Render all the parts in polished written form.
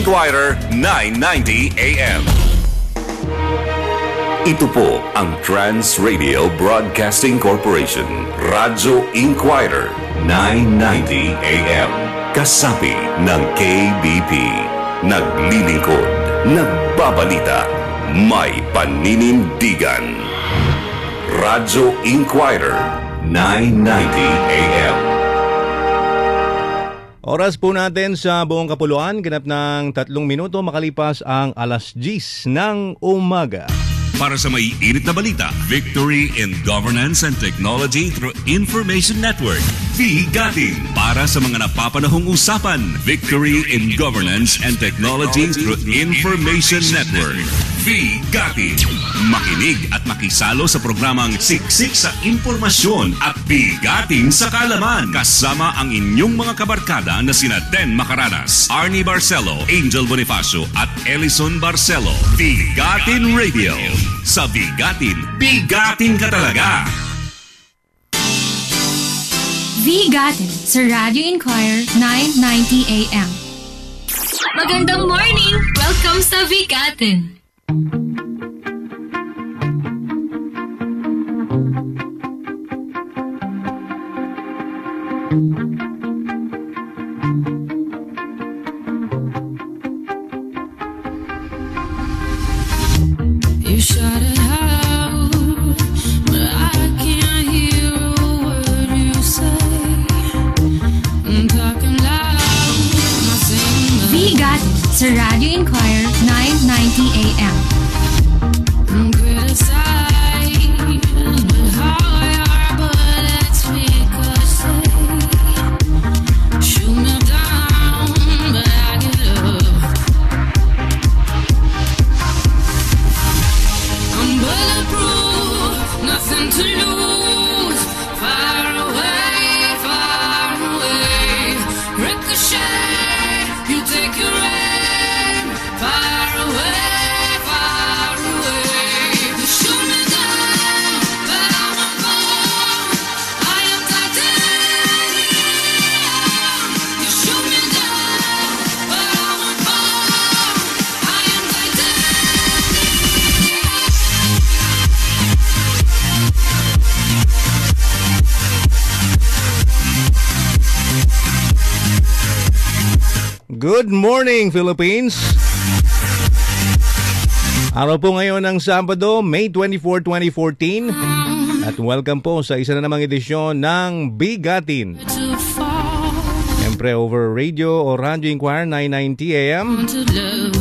Inquirer 990 AM. Ito po ang Trans Radio Broadcasting Corporation, Radyo Inquirer 990 AM. Kasapi ng KBP. Naglilingkod, nagbabalita, may paninindigan. Radyo Inquirer 990 AM. Oras po natin sa buong kapuluan, ganap ng 3 minuto makalipas ang alas 10 ng umaga. Para sa may init na balita, Victory in Governance and Technology through Information Network. VGATIN. Para sa mga napapanahong usapan, Victory in Governance and Technology through Information Network. VGATIN. Makinig at makisalo sa programang Siksik sa Impormasyon at Bigatin sa Kaalaman. Kasama ang inyong mga kabarkada na sina Den Macaranas, Arnie Barcelo, Angel Bonifacio at Ellison Barcelo. VGATIN Radio. Sa Bigatin, bigatin ka talaga! VGATIN sa Radio Inquirer 990 AM. Magandang morning! Welcome sa VGATIN! You shut it out, but I can't hear a word you say. I'm talking loud, not saying much. VGATIN sa Radio Inquirer 990 AM. I'm criticized, but how are bullets ricochet? Shoot me down, but I get up. I'm bulletproof, nothing to lose. Far away, ricochet, you take your aim. Far away, you shoot me down, but I won't fall. I am titanium. You shoot me down, but I won't fall. I am titanium. Good morning, Philippines! Araw po ngayon ng Sabado, May 24, 2014. At welcome po sa isa na namang edisyon ng Bigatin. To fall, Siyempre over radio o Radio Inquirer 990 AM. to love.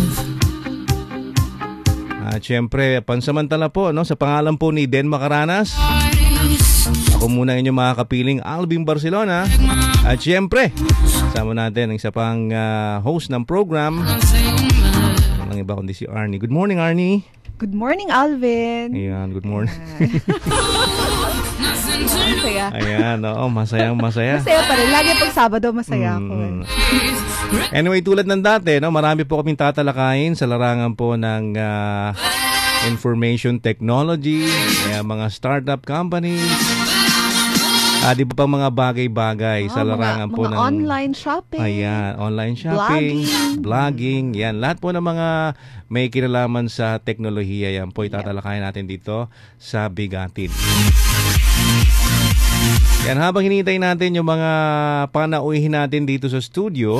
At siyempre, pansamantala po no, sa pangalan po ni Den Macaranas. Ako muna inyong mga kapiling Alvin Barcelona. At siyempre, kasama natin ang isa pang host ng program. Ang iba kundi si Arnie. Good morning, Arnie. Good morning, Alvin. Ayan, good morning. Masaya. Ayan, oo, masayang masaya. Masaya pa rin. Lagi pag Sabado, masaya ako. Anyway, tulad ng dati, no, marami po kaming tatalakayin sa larangan po ng information technology, mga startup companies, di ba pang mga bagay-bagay sa larangan po ng online shopping. Ayan, online shopping, vlogging, yan. Lahat po ng mga may kinalaman sa teknolohiya, yan po itatalakayin natin dito sa Bigatin. Yan, habang hinihintay natin yung mga panauhin natin dito sa studio,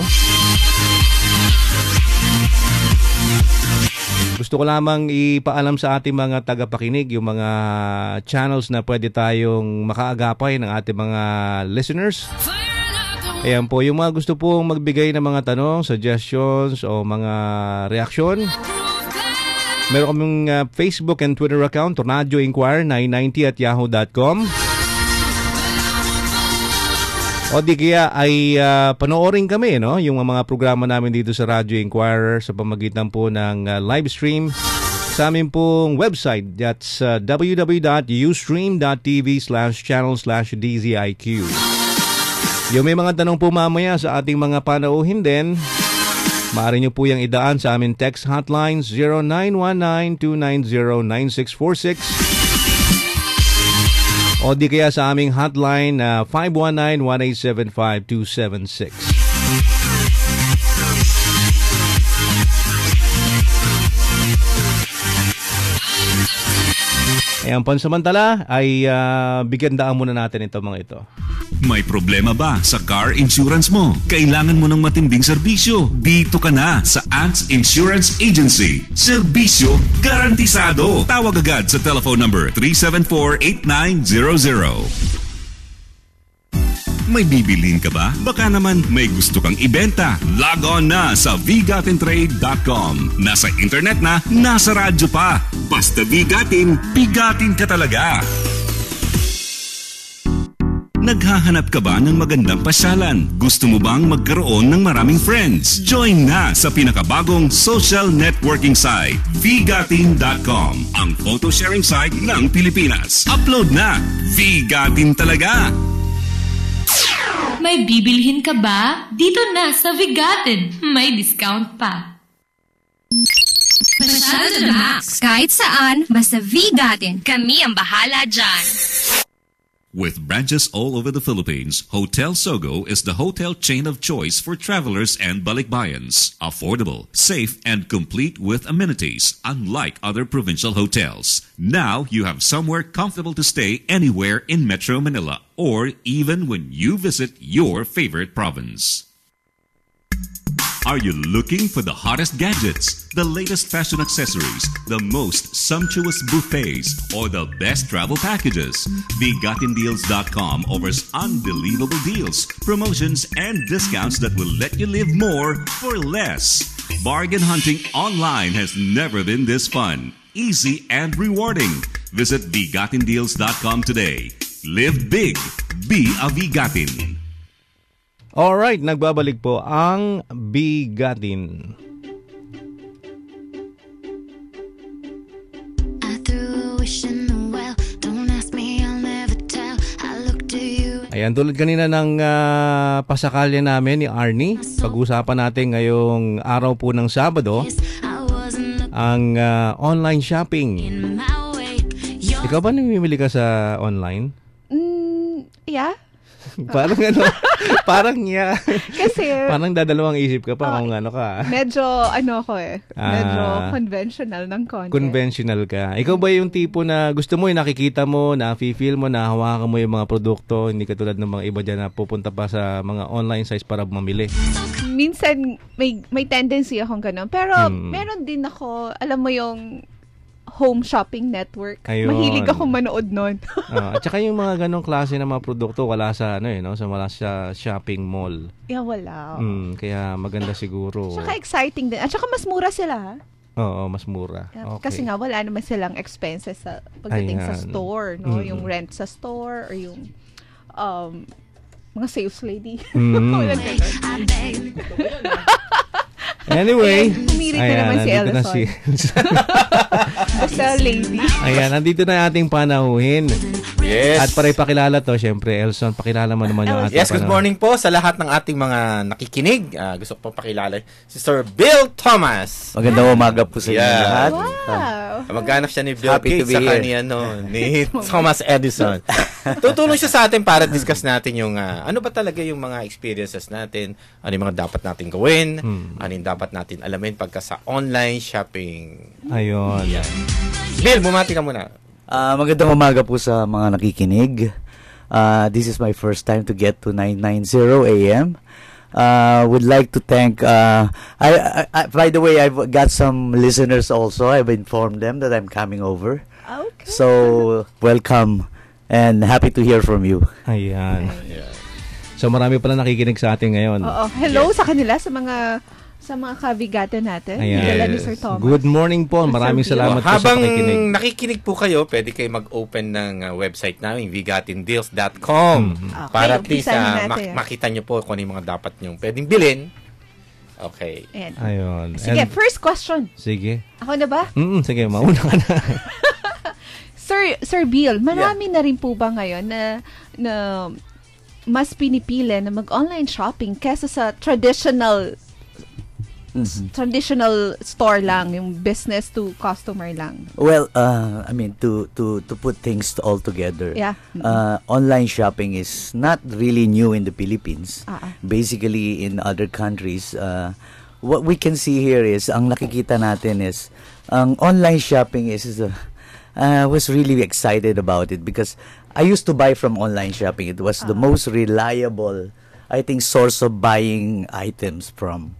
gusto ko lamang ipaalam sa ating mga tagapakinig yung mga channels na pwede tayong makaagapay ng ating mga listeners. Ayan po, yung mga gusto pong magbigay ng mga tanong, suggestions o mga reaksyon. Meron kaming Facebook and Twitter account, Radio Inquirer 990 at yahoo.com. O di kaya ay panoorin kami, no? Yung mga programa namin dito sa Radio Inquirer sa pamagitan po ng live stream sa amin pong website. That's www.ustream.tv/channel/DZIQ. Yung may mga tanong po mamaya sa ating mga panauhin din, maaari nyo po yung idaan sa aming text hotline 0919-290-9646 o di kaya sa aming hotline na 519-1875-276. Ayan, pansamantala ay bigyan daan muna natin ito mga ito. May problema ba sa car insurance mo? Kailangan mo ng matinding serbisyo? Dito ka na sa Ants Insurance Agency. Serbisyo garantisado. Tawag agad sa telephone number 374-8900. May bibilhin ka ba? Baka naman may gusto kang ibenta. Log on na sa vgatintrade.com. Nasa internet na, nasa radyo pa. Basta bigatin, bigatin ka talaga. Naghahanap ka ba ng magandang pasyalan? Gusto mo bang magkaroon ng maraming friends? Join na sa pinakabagong social networking site, vgatin.com, ang photo sharing site ng Pilipinas. Upload na! Vgatin talaga! May bibilhin ka ba? Dito na sa Vigatin. May discount pa. Pasyal to the max. Kahit saan, basta Vigatin. Kami ang bahala dyan. With branches all over the Philippines, Hotel Sogo is the hotel chain of choice for travelers and balikbayans. Affordable, safe, and complete with amenities, unlike other provincial hotels. Now you have somewhere comfortable to stay anywhere in Metro Manila or even when you visit your favorite province. Are you looking for the hottest gadgets, the latest fashion accessories, the most sumptuous buffets, or the best travel packages? VGatinDeals.com offers unbelievable deals, promotions, and discounts that will let you live more for less. Bargain hunting online has never been this fun, easy, and rewarding. Visit VGatinDeals.com today. Live big. Be a Vigatin. Alright, nagbabalik po ang Bigatin. Ayan, tulad kanina ng pasakalya namin ni Arnie, pag-usapan natin ngayong araw po ng Sabado, ang online shopping. Ikaw ba namimili ka sa online? Yeah. Parang ano, parang Kasi parang dadalawang isip ka pa kung ano ka. medyo medyo conventional ng konti. Conventional ka. Ikaw ba yung tipo na gusto mo yung nakikita mo, na-feel mo, nahawakan mo yung mga produkto, hindi katulad ng mga iba dyan na pupunta pa sa mga online sites para mamili? Minsan may tendency akong ganun. Pero meron din ako, alam mo yung home shopping network. Ayun. Mahilig ako manood nun. At saka yung mga ganong klase ng mga produkto wala sa wala sa shopping mall. Yeah, wala. Kaya maganda siguro. Saka exciting din. At saka mas mura sila. Oo, mas mura. Yeah, Okay. Kasi nga wala naman silang expenses sa pagdating sa Ayan. store, no? Yung rent sa store or yung mga sales lady. Walang ganun. Anyway, Pumirit na naman si nandito na Ellison. Basta lady. Ayan, nandito na ating panahuhin. Yes. At para ipakilala to, syempre, Elson, pakilala mo naman yung ating Yes, good morning po sa lahat ng ating mga nakikinig. Gusto ko pong pakilala si Sir Bill Thomas. Magandang umaga po sa inyo Yeah. lahat. Wow. Maghanap siya ni Bill Happy to Gates be saka here. ni Thomas Edison. Tutulong siya sa atin para discuss natin yung ano ba talaga yung mga experiences natin, ano yung mga dapat natin gawin, ano yung dapat natin alamin pagka sa online shopping. Ayun. Bill, bumati ka muna. Magandang umaga po sa mga nakikinig. This is my first time to get to 990 AM. Would like to thank I by the way, I've got some listeners also. I've informed them that I'm coming over. Okay. So, welcome and happy to hear from you. Ayan. So marami pala nakikinig sa atin ngayon. Oo. Hello sa kanila, sa mga kabigatan natin. Ayan. Dala ni Sir Thomas. Good morning po. Maraming salamat po sa Habang pakikinig. nakikinig po kayo, pwede kayo mag-open ng website namin, vgatindeals.com. Para at least umpisahan natin. makita nyo po kung ano yung mga dapat nyo pwedeng bilhin. Okay. Ayan. Ayun. Sige, And- first question. Sige. Ako na ba? Sige, mauna ka na. Sir Bill, marami na rin po ba ngayon na mas pinipili na mag-online shopping kesa sa traditional store lang, yung business to customer lang? Well, I mean to put things all together. Yeah. Online shopping is not really new in the Philippines. Ah. Basically, in other countries, what we can see here is ang nakikita natin is ang online shopping is I was really excited about it because I used to buy from online shopping. It was the most reliable, I think, source of buying items from,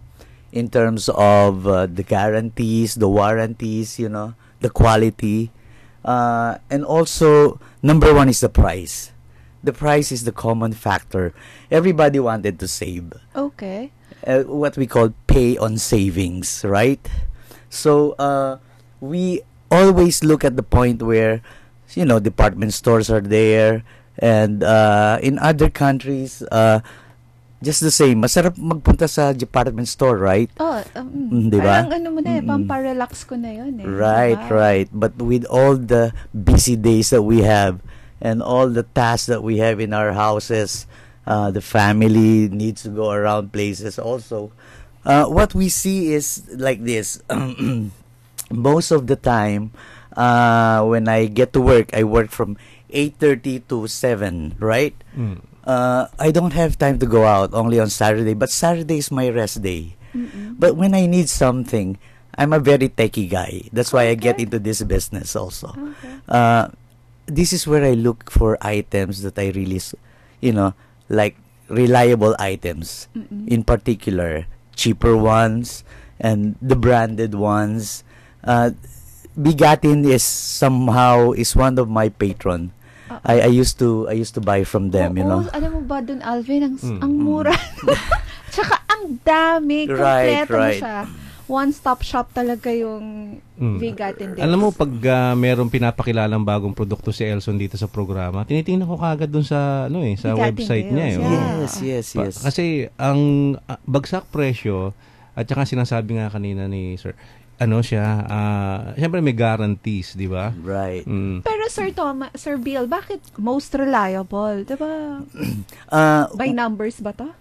in terms of the guarantees, the warranties, the quality. And also, number one is the price. The price is the common factor. Everybody wanted to save. Okay. What we call pay on savings, right? So we always look at the point where, department stores are there, and in other countries, just the same. Masarap magpunta sa department store, right? Di ba? Parang pamparelax ko na yun eh. Right, Diba? right. But with all the busy days that we have and all the tasks that we have in our houses, the family needs to go around places also. What we see is like this. Most of the time, when I get to work, I work from 8:30 to 7, right? I don't have time to go out, only on Saturday. But Saturday is my rest day. But when I need something, I'm a very techie guy. That's why I get into this business also. This is where I look for items that I really, like reliable items. In particular, cheaper ones and the branded ones. Bigatin is one of my patron. I used to buy from them, Alam mo ba dun, Alvin, ang mura. Tsaka ang dami. Right, Kompleto right. mo siya. One-stop shop talaga yung Vigatin Deals. Alam mo, pag merong pinapakilalang bagong produkto si Elson dito sa programa, tinitingnan ko kagad dun sa sa Vigatin website niya. Deals, Yes. Kasi ang bagsak presyo, at saka sinasabi nga kanina ni Sir, siyempre may guarantees, di ba? Right. Pero Sir Bill, bakit most reliable? Diba? By numbers ba to?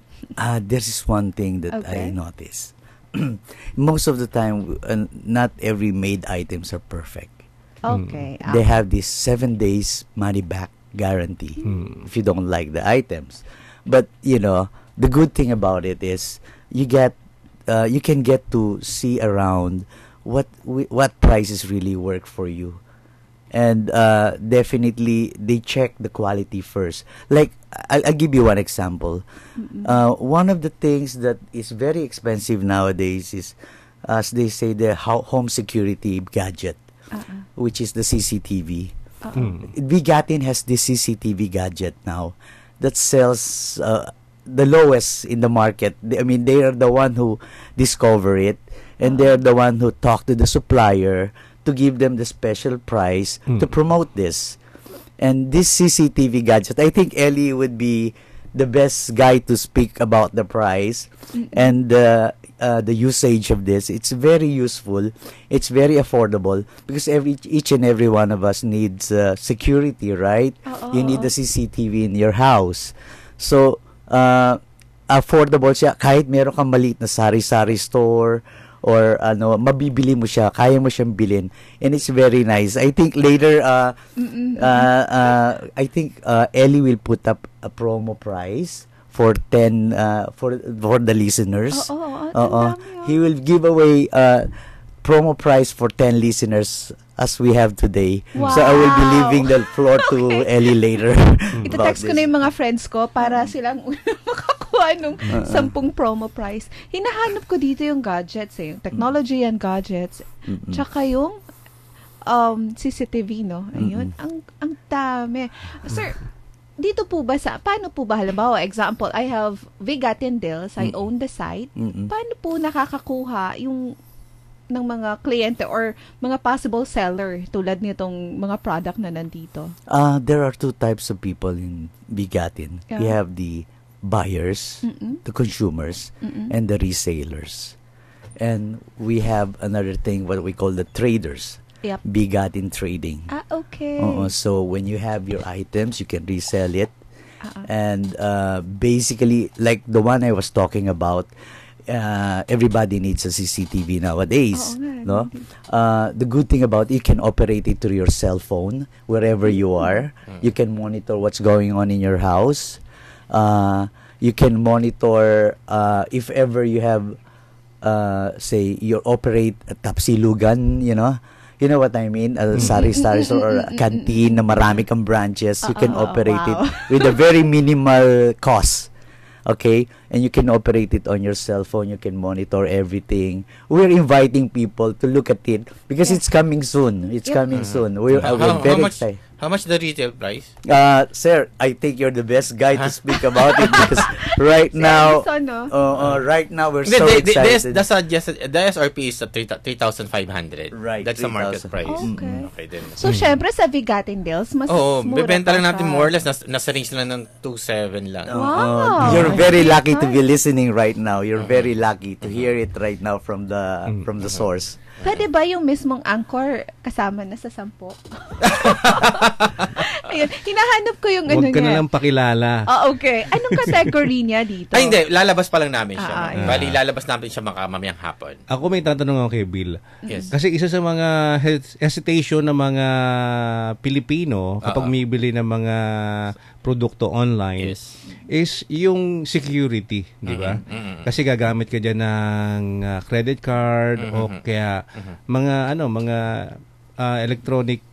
There is one thing that Okay. I notice. Most of the time, not every made items are perfect. Okay. They have this 7 days money back guarantee if you don't like the items. But the good thing about it is you can get to see around what prices really work for you. And definitely they check the quality first. Like I'll give you one example. One of the things that is very expensive nowadays is, as they say, the home security gadget, which is the CCTV. Vigatin has this CCTV gadget now that sells the lowest in the market. They are the one who discover it, and they're the one who talk to the supplier to give them the special price to promote this. And this CCTV gadget, I think Ellie would be the best guy to speak about the price and the usage of this. It's very useful. It's very affordable because each and every one of us needs security, right? You need the CCTV in your house. So, affordable siya. Kahit meron kang maliit na sari-sari store, or mabibili mo siya, kaya mo siyang bilhin, and it's very nice. I think later I think Ellie will put up a promo price for 10 for the listeners. He will give away promo price for 10 listeners as we have today. Wow. So I will be leaving the floor to Ellie later. Ita-text ko na yung mga friends ko para silang makakuha nung 10 promo price. Hinahanap ko dito yung gadgets, yung technology and gadgets. Tsaka yung CCTV, no? Ayun. Ang dami. Sir, dito po ba paano po ba, halimbawa, example, I have Vigatin Deals, I own the site. Paano po nakakakuha yung ng mga kliyente or mga possible seller tulad nitong mga product na nandito? There are two types of people in Vigatin. We have the buyers, the consumers, and the resellers. And we have another thing, what we call the traders. Yep. Vigatin trading. Okay. So when you have your items, you can resell it. And basically, like the one I was talking about, everybody needs a CCTV nowadays. No? The good thing about it, you can operate it through your cell phone wherever you are. You can monitor what's going on in your house. You can monitor if ever you have, say, you operate a tapsilugan, You know what I mean? A sari-sari store or a canteen na marami kang branches, you can operate it wow. with a very minimal cost. Okay? And you can operate it on your cell phone. You can monitor everything. We're inviting people to look at it because it's coming soon. It's coming soon. We're very excited. How much the retail price? Sir, I think you're the best guy to speak about it because right now, Edison, no? right now we're Hindi, so excited. the SRP is 3,500. Right, That's the market 3,000. price. Okay. Okay, then. So, syempre, sa Vigatin Deals, mas Oo, mura bebenta pa lang natin siya. more or less. Nasa range lang ng 2,700 lang. Wow. You're very lucky to be listening right now. You're very lucky to hear it right now from the source. Pwede ba yung mismong anchor kasama na sa 10? Ayun, hinahanap ko yung ano Huwag ka niya. na lang pakilala. Okay. Anong category niya dito? Ay, hindi. Lalabas pa lang namin siya. yeah. Bali, lalabas namin siya mamayang hapon. Ako may tatanong ako kay Bill. Yes. Kasi isa sa mga hesitation ng mga Pilipino kapag bumibili ng mga produkto online Yes. is yung security, di ba? Kasi gagamit ka diyan ng credit card o kaya mga electronic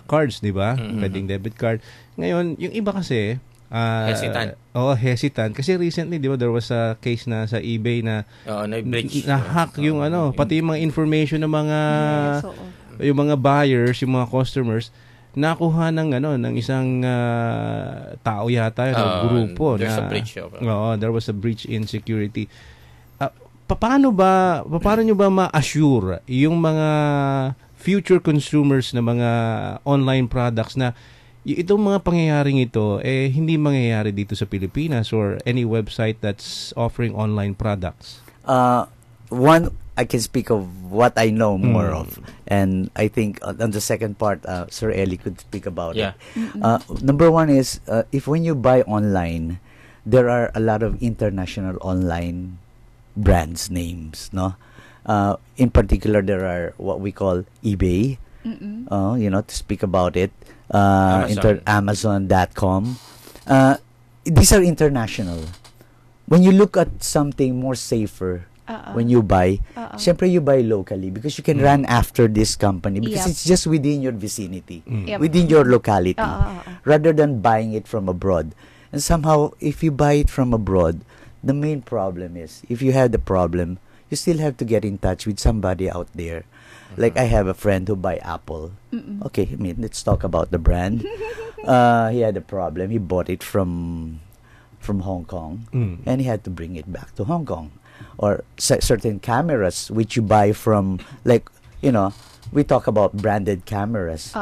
cards, di ba? Pwedeng debit card. Ngayon, yung iba kasi Hesitant. Hesitant. Kasi recently, di ba, there was a case na sa eBay na Na-breach. na-hack yung pati yung mga information ng mga Yes, oo. yung mga buyers, yung mga customers nakuha ng isang tao yata yun, grupo there's na a breach. there was a breach in security. Paano nyo ba ma-assure yung mga future consumers na mga online products na itong mga pangyayaring ito hindi mangyayari dito sa Pilipinas or any website that's offering online products? One, I can speak of what I know more of, and I think on the second part, Sir Eli could speak about it. Number one is if when you buy online, there are a lot of international online brands names, no? In particular, there are what we call eBay. To speak about it, Amazon.com. These are international. When you look at something more safer, when you buy, syempre you buy locally because you can run after this company because it's just within your vicinity, within your locality, rather than buying it from abroad. And somehow, if you buy it from abroad, the main problem is, if you have the problem, you still have to get in touch with somebody out there. Like I have a friend who buy Apple. Okay, let's talk about the brand. He had a problem. He bought it from Hong Kong, and he had to bring it back to Hong Kong. Or certain cameras which you buy from, we talk about branded cameras.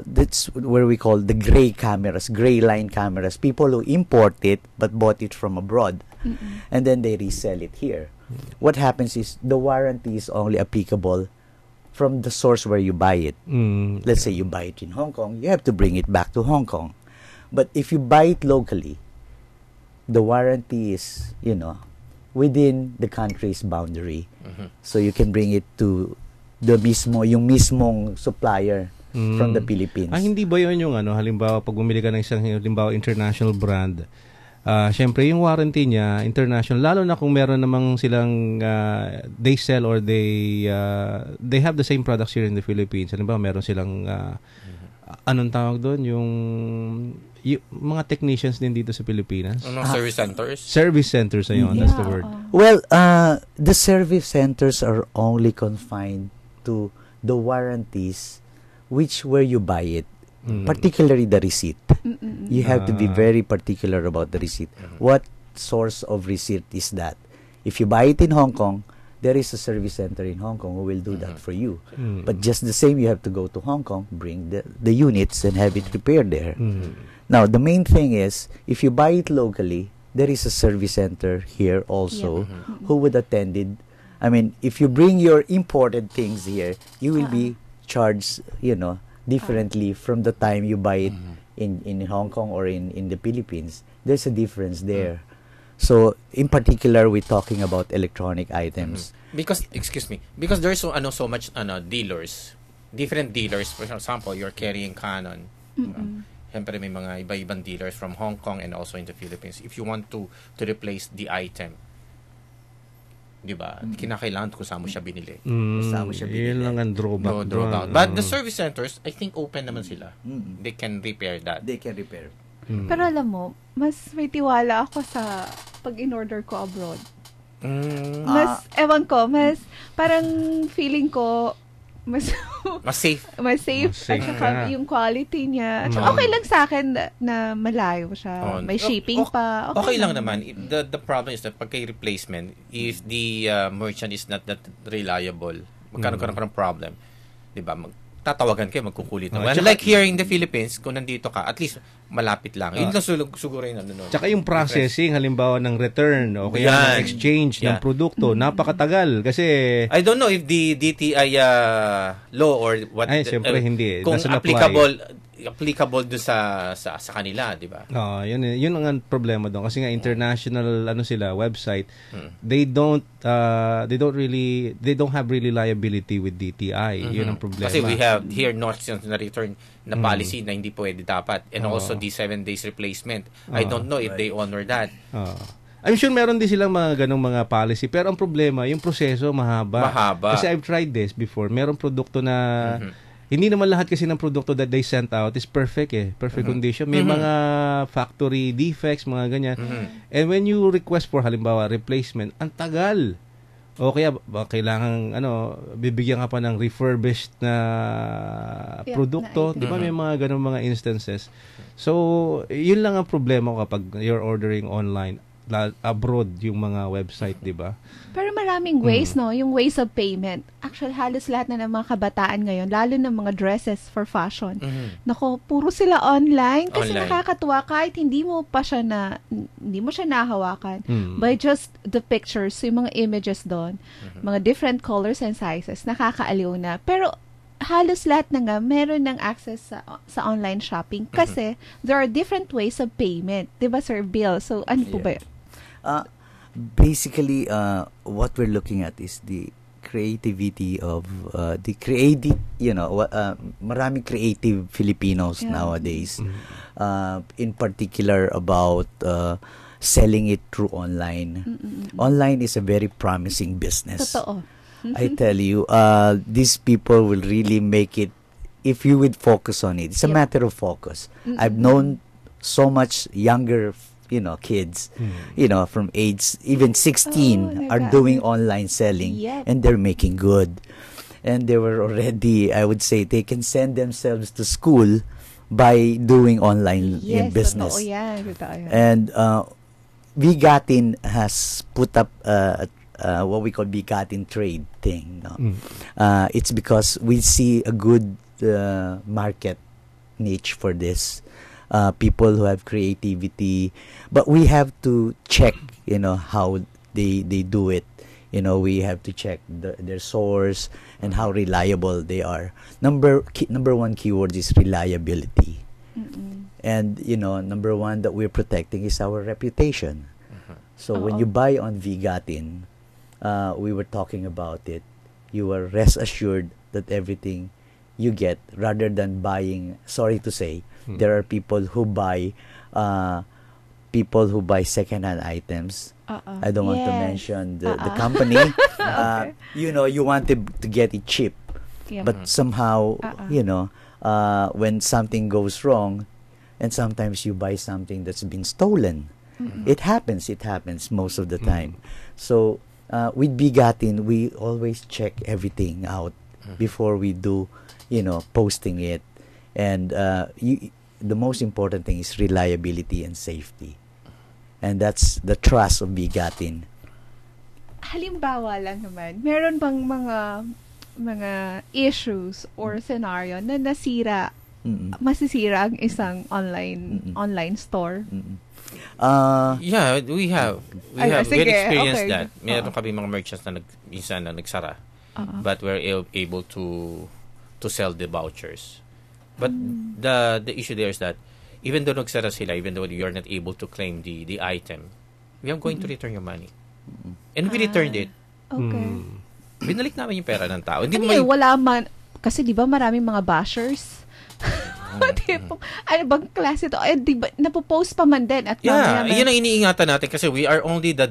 That's where we call the gray cameras, gray line cameras. People who import it but bought it from abroad, and then they resell it here. What happens is the warranty is only applicable from the source where you buy it. Let's say you buy it in Hong Kong, you have to bring it back to Hong Kong. But if you buy it locally, the warranty is, within the country's boundary. So you can bring it to yung mismong supplier from the Philippines. Hindi ba yun yung halimbawa pag bumili ka ng isang halimbawa international brand, syempre yung warranty niya international, lalo na kung meron namang silang they sell or they have the same products here in the Philippines. Halimbawa meron silang anong tawag doon, yung mga technicians din dito sa Pilipinas. Service centers? Service centers, ayun. That's the word. Well, the service centers are only confined to the warranties where you buy it, particularly the receipt. You have to be very particular about the receipt. What source of receipt is that? If you buy it in Hong Kong, there is a service center in Hong Kong who will do that for you. But just the same, you have to go to Hong Kong, bring the units, and have it repaired there. Now, the main thing is, if you buy it locally, there is a service center here also who would attend it. I mean, if you bring your imported things here, you will be charged, differently from the time you buy it in Hong Kong or in the Philippines. There's a difference there. So, in particular, we're talking about electronic items. Because there's so much dealers, different dealers. For example, you're carrying Canon. Siyempre may mga iba-ibang dealers from Hong Kong and also in the Philippines. If you want to replace the item, Di ba? Kinakailangan kung saan mo siya binili. Kasama siya binili. Yun lang ang drawback. No drawback. But the service centers, I think open naman sila. They can repair that. They can repair. Pero alam mo, mas may tiwala ako sa pag in-order ko abroad. Mas, ewan ko, mas parang feeling ko mas Mas safe. mas safe, Mas safe at saka na. yung quality niya. At saka okay lang sa akin na malayo siya. May shipping pa. Okay lang naman. The problem is that pagka replacement, if the merchant is not that reliable, magkaroon ka ng problem. Diba? Tatawagan kayo, magkukulit na. Like here in the Philippines, kung nandito ka, at least malapit lang. Yun lang siguro yung ano. Tsaka yung processing, halimbawa ng return o kaya Yan. ng exchange ng produkto, napakatagal. Kasi, I don't know if the DTI law or what. Ay, siyempre hindi. Kung Doesn't applicable do sa kanila, di ba? yun ang problema doon kasi nga international sila website. They don't have really liability with DTI. Yun ang problema. Kasi we have here North na return na policy na hindi pwede dapat, and also the 7 days replacement. I don't know if they honor that. I'm sure meron din silang mga ganong mga policy, pero ang problema, yung proseso mahaba. Kasi I've tried this before. Merong produkto na hindi naman lahat kasi ng produkto that they sent out is perfect perfect condition. May mga factory defects, mga ganyan. And when you request for halimbawa replacement, ang tagal. O kaya kailangan bibigyan ka pa ng refurbished na produkto, 'di ba? May mga ganung mga instances. So, yun lang ang problema kapag you're ordering online abroad yung mga website, 'di ba? Pero maraming ways, no? Yung ways of payment. Actually, halos lahat na ng mga kabataan ngayon, lalo ng mga dresses for fashion. Nako, puro sila online kasi nakakatuwa kahit hindi mo siya nahawakan. By just the pictures, yung mga images doon, mga different colors and sizes, nakakaaliw na. Pero halos lahat na nga meron ng access sa online shopping kasi there are different ways of payment. 'Di ba, Sir Bill? So, ano po ba yun? Basically, what we're looking at is the creativity of the creative, maraming creative Filipinos nowadays. In particular about selling it through online. Online is a very promising business. Totoo. I tell you, these people will really make it if you would focus on it. It's a matter of focus. I've known so much younger kids, from age even 16 are doing online selling, and they're making good. And they were already, I would say, they can send themselves to school by doing online business. Totoo yan. And Bigatin has put up what we call Bigatin trade thing. It's because we see a good market niche for this. People who have creativity, but we have to check, how they do it. We have to check their source and how reliable they are. Number one keyword is reliability. And, number one that we're protecting is our reputation. So when you buy on Bigatin, we were talking about it, you are rest assured that everything you get, rather than buying, sorry to say, there are people who buy second-hand items. I don't want to mention the company. You want to get it cheap, but somehow when something goes wrong, and sometimes you buy something that's been stolen. It happens most of the time. So with Bigatin, we always check everything out before we do posting it. And the most important thing is reliability and safety. And that's the trust of Bigatin. Halimbawa lang naman, meron bang mga issues or scenario na masisira ang isang online store? We have experienced that. Meron kami mga merchants na minsan na nagsara. But we're able to sell the vouchers. But the issue there is that even though nagsara sila, even though you're not able to claim the item, we are going to return your money. And we returned it. Okay. Binalik namin yung pera ng tao. Wala man, kasi di ba maraming mga bashers? Tipong, ano bang klase to? Eh, di ba, napopost pa man din. At Yeah, mamaya- yun ang iniingatan natin kasi we are only the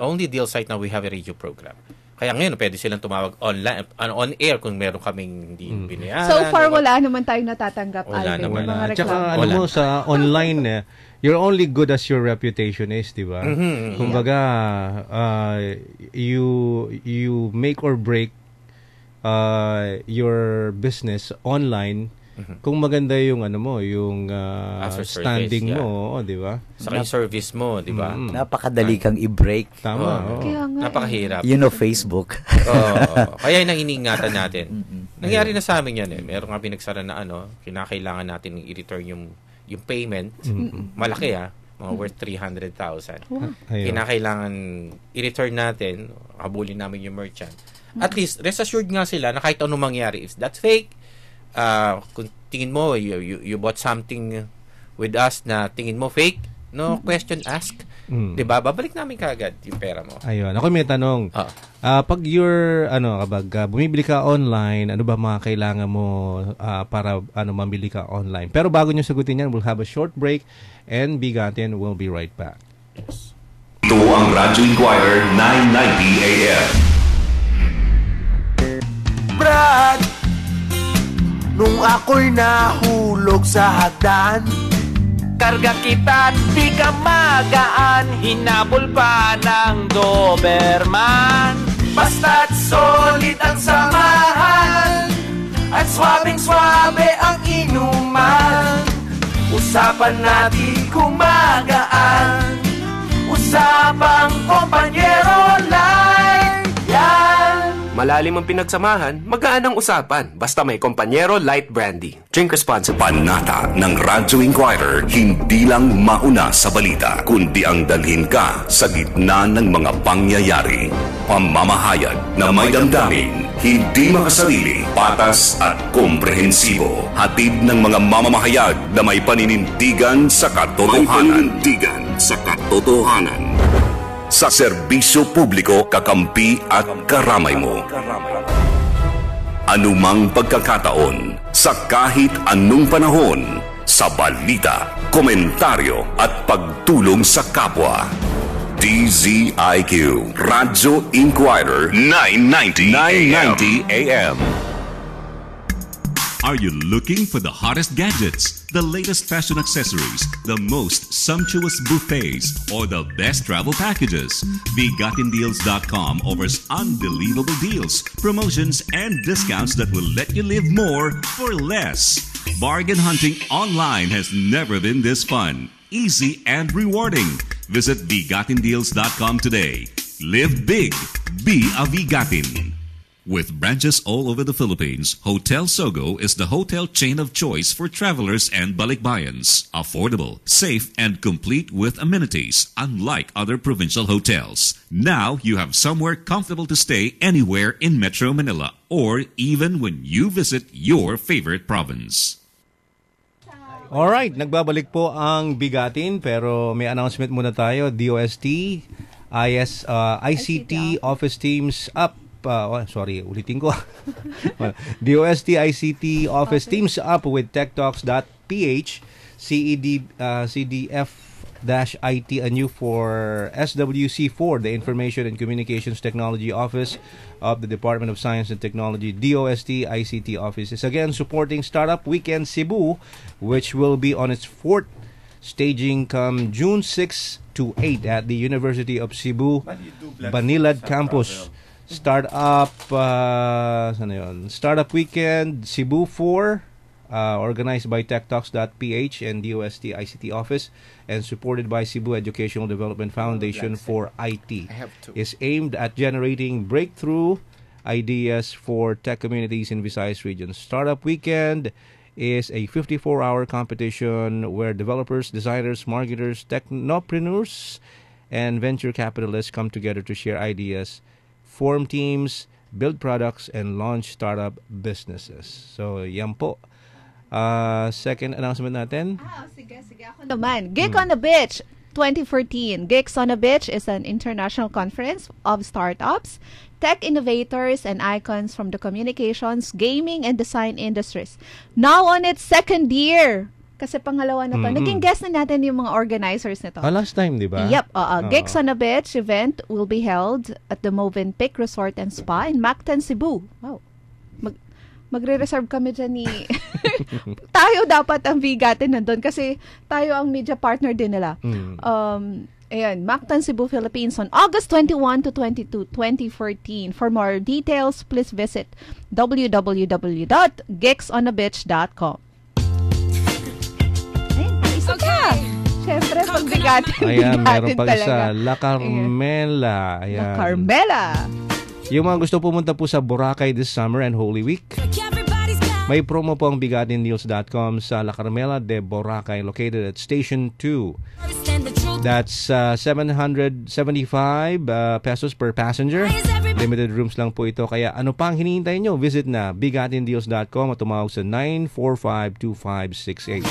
only deal site na we have a radio program. Kaya ngayon, pwede silang tumawag online, on air kung meron kaming hindi binayaran. So far, wala naman tayong natatanggap, Wala Alvin, naman. ng mga Tsaka reklamo. ano Wala. mo sa online you're only good as your reputation is, di ba? Kumbaga you make or break your business online kung maganda yung ano mo, yung After service, standing yeah. mo, di ba? Sa yung service mo, di ba? Napakadali kang i-break. Tama. oo. Kaya nga. Napakahirap. You know Facebook. Oo. Kaya yun ang iniingatan natin. Nangyari na sa amin yan eh. Meron nga pinagsara na kinakailangan natin i-return yung payment. Malaki mga worth 300,000. Ayun. Kinakailangan i-return natin, habulin namin yung merchant. At least, rest assured nga sila na kahit anong mangyari, if that's fake, kung tingin mo, you bought something with us na tingin mo fake, no question asked. Diba? Babalik namin kaagad yung pera mo. Ayun. Ako may tanong. Pag kapag bumibili ka online, ano ba mga kailangan mo para mamili ka online? Pero bago nyo sagutin yan, we'll have a short break and Bigatin will be right back. Ito ang Radyo Inquirer 990 AM. Brad, nung ako'y nahulog sa hagdan, karga kita, di ka magaan, hinabol pa ng Doberman. Basta't solid ang samahan, at swabing-swabe ang inuman. Usapan natin kumagaan, usapang kompanyero light, yan. Malalim ang pinagsamahan, magaan ang usapan. Basta may Kompanyero Light Brandy. Drink responsibly. Panata ng Radyo Inquirer, hindi lang mauna sa balita, kundi ang dalhin ka sa gitna ng mga pangyayari. Pamamahayag na may damdamin, hindi makasarili, patas at komprehensibo. Hatid ng mga mamamahayag na may paninindigan sa katotohanan. Sa serbisyo publiko, kakampi at karamay mo. Anumang pagkakataon, sa kahit anong panahon, sa balita, komentaryo at pagtulong sa kapwa. DZIQ, Radyo Inquirer 990 AM. Are you looking for the hottest gadgets, the latest fashion accessories, the most sumptuous buffets, or the best travel packages? Bigatindeals.com offers unbelievable deals, promotions, and discounts that will let you live more for less. Bargain hunting online has never been this fun, easy, and rewarding. Visit Bigatindeals.com today. Live big. Be a Bigatin. With branches all over the Philippines, Hotel Sogo is the hotel chain of choice for travelers and balikbayans. Affordable, safe, and complete with amenities, unlike other provincial hotels. Now you have somewhere comfortable to stay anywhere in Metro Manila or even when you visit your favorite province. Alright, nagbabalik po ang Bigatin pero may announcement muna tayo. DOST, ICT Office Teams Up. Ulitin ko. DOST ICT Office Teams Up with TechTalks.ph, CDF-IT anew for SWC4, the Information and Communications Technology Office of the Department of Science and Technology. DOST ICT Office is again supporting Startup Weekend Cebu, which will be on its 4th staging come June 6 to 8 at the University of Cebu, Banilad Campus. Startup Weekend Cebu 4, organized by TechTalks.ph and DOST ICT Office and supported by Cebu Educational Development Foundation for IT, is aimed at generating breakthrough ideas for tech communities in Visayas region. Startup Weekend is a 54-hour competition where developers, designers, marketers, technopreneurs, and venture capitalists come together to share ideas, form teams, build products, and launch startup businesses. So, yan po. Second announcement natin. Sige. Ako naman. Geek on the Beach 2014. Geeks on the Beach is an international conference of startups, tech innovators and icons from the communications, gaming, and design industries. Now on its second year. Kasi pangalawa na to. Naging guest na natin yung mga organizers nito. Last time, di ba? Yep. Geeks on a Beach event will be held at the Movenpick Resort and Spa in Mactan, Cebu. Wow. Magre-reserve kami dyan ni... tayo dapat ang Bigatin nandun kasi tayo ang media partner din nila. Ayan, Mactan, Cebu, Philippines on August 21 to 22, 2014. For more details, please visit www.geeksonthebeach.com. Isa pa. Siyempre, pag Bigatin, Ayan, meron Bigatin pa talaga. isa. La Carmela. Ayan. La Carmela. Yung mga gusto pumunta po sa Boracay this summer and Holy Week, may promo po ang bigatindeals.com sa La Carmela de Boracay located at Station 2. That's 775 pesos per passenger. Limited rooms lang po ito. Kaya ano pang hinihintay nyo? Visit na bigatindeals.com at tumawag sa 945-2568.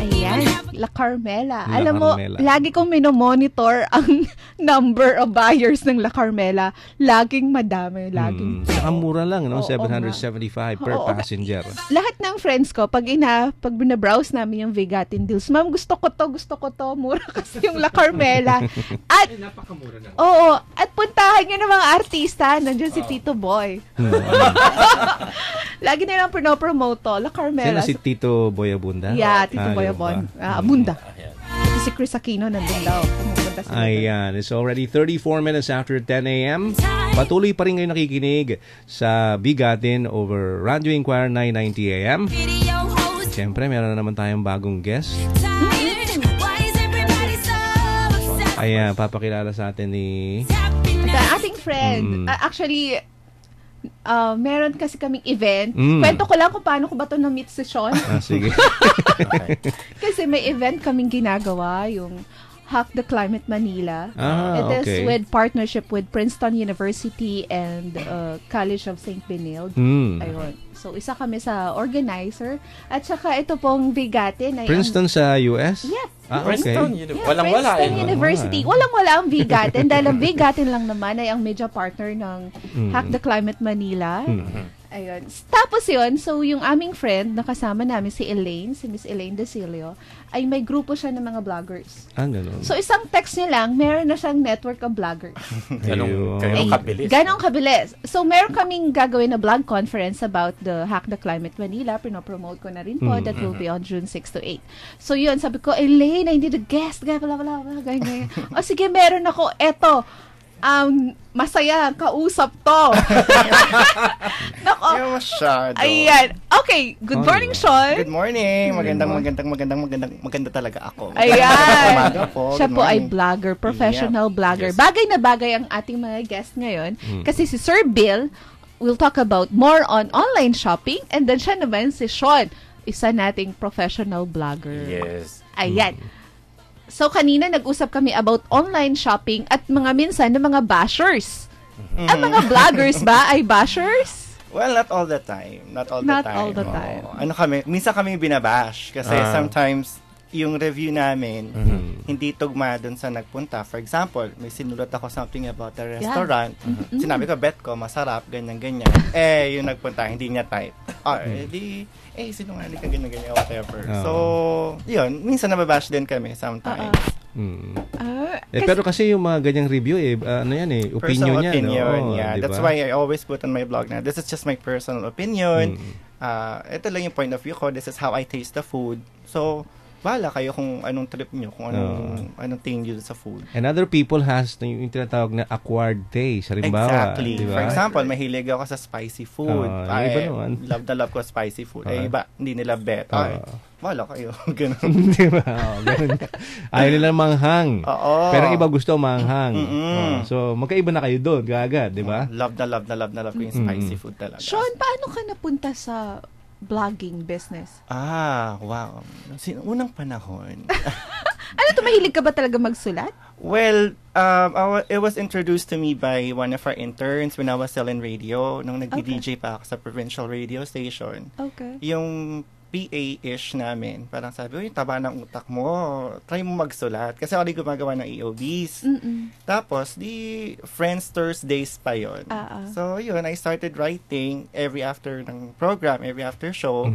Ayan, La Carmela. La Alam mo, Carmela. lagi kong minomonitor ang number of buyers ng La Carmela. Laging madami. Laging. Saka mura lang, no? Oo 775 per Oo. passenger. Lahat ng friends ko, pag bina-browse namin yung Bigatin Deals, ma'am, gusto ko to. Mura kasi yung La Carmela. At, Napakamura na. oo, at puntahan nyo ng mga artista. Nandiyan si Tito Boy. Lagi nilang pinopromote to, La Sino Carmela. si Tito Boyabunda? Yeah, Tito Boy yun ba? Abon. Abunda. Si Chris Aquino nandun daw. Pumupunta sila. Ayan, it's already 34 minutes after 10 a.m. Patuloy pa rin kayo nakikinig sa Bigatin over Radio Inquirer 990 a.m. Siyempre, meron na naman tayong bagong guest. Ayan, papakilala sa atin ni... The ating friend. Actually, meron kasi kaming event. Mm. Kwento ko lang kung paano ko ba ito na-meet si Sean. Sige. Kasi may event kaming ginagawa, yung Hack the Climate Manila. It is okay. with partnership with Princeton University and College of St. Benilde. Ayun. So, isa kami sa organizer. At saka ito pong Bigatin. Ay Princeton sa US? Yes. Okay. Princeton, Yeah, walang-wala. Princeton University. Walang-wala ang Bigatin dahil ang Bigatin lang naman ay ang media partner ng Hack the Climate Manila. Ayun. Tapos yun, so yung aming friend, nakasama namin si Elaine, si Miss Elaine Desilio, ay may grupo siya ng mga vloggers. Ganun. So isang text niya lang, meron na siyang network of vloggers. Ayun. Ganong kabilis. Ganong kabilis. So meron kaming gagawin na vlog conference about the Hack the Climate Manila. Pinopromote ko na rin po. That will be on June 6 to 8. So yun, sabi ko, Elaine, I need a guest. Ganyan. O sige, meron ako. Eto, masaya, kausap to. Nako. Yung masyado. Ayan. Okay, good morning, Sean. Good morning. Maganda talaga ako. Ayan. Umaga po. Siya Good po ay morning. vlogger, professional vlogger. Yes. Bagay na bagay ang ating mga guest ngayon. Kasi si Sir Bill will talk about more on online shopping. And then siya naman si Sean, isa nating professional vlogger. Yes. Ayan. So, kanina nag-usap kami about online shopping at mga minsan ng mga bashers. Ang mga vloggers ba ay bashers? Well, not all the time. Not all the Not time. all the time. Oo. Ano kami, minsan kami binabash kasi sometimes yung review namin hindi tugma dun sa nagpunta. For example, may sinulat ako something about the restaurant. Sinabi ko, bet ko, masarap, ganyan-ganyan. Yung nagpunta, hindi niya type. Sinungaling ka, ganyan-ganyan, whatever. So, yun, minsan nababash din kami sometimes. Pero kasi yung mga ganyang review, opinion Personal yan. opinion, no? yeah. Diba? That's why I always put on my blog na, this is just my personal opinion. Ito lang yung point of view ko. This is how I taste the food. So, bahala kayo kung anong trip nyo, kung anong tingin nyo sa food. And other people has yung tinatawag na acquired taste. Halimbawa, Exactly. diba? For example, mahilig ako sa spicy food. yung iba naman. Love na love ko spicy food. Iba, hindi nila bet. Bahala kayo. Ganun. Diba? Ganun. Ayaw nila manghang. Oo. Pero iba gusto manghang. So, magkaiba na kayo doon, kagad, di ba? Love na love ko yung spicy food talaga. Sean, paano ka napunta sa vlogging business? Wow. Unang panahon. Ano to, mahilig ka ba talaga magsulat? Well, it was introduced to me by one of our interns when I was still in radio, nung nag-DJ pa ako sa provincial radio station. Okay. Yung PA-ish namin. Parang sabi, uy, taba ng utak mo. Try mo magsulat. Kasi ako rin gumagawa ng EOBs. Tapos, di Friends Thursdays pa yon. So, yun, I started writing every after ng program, every after show.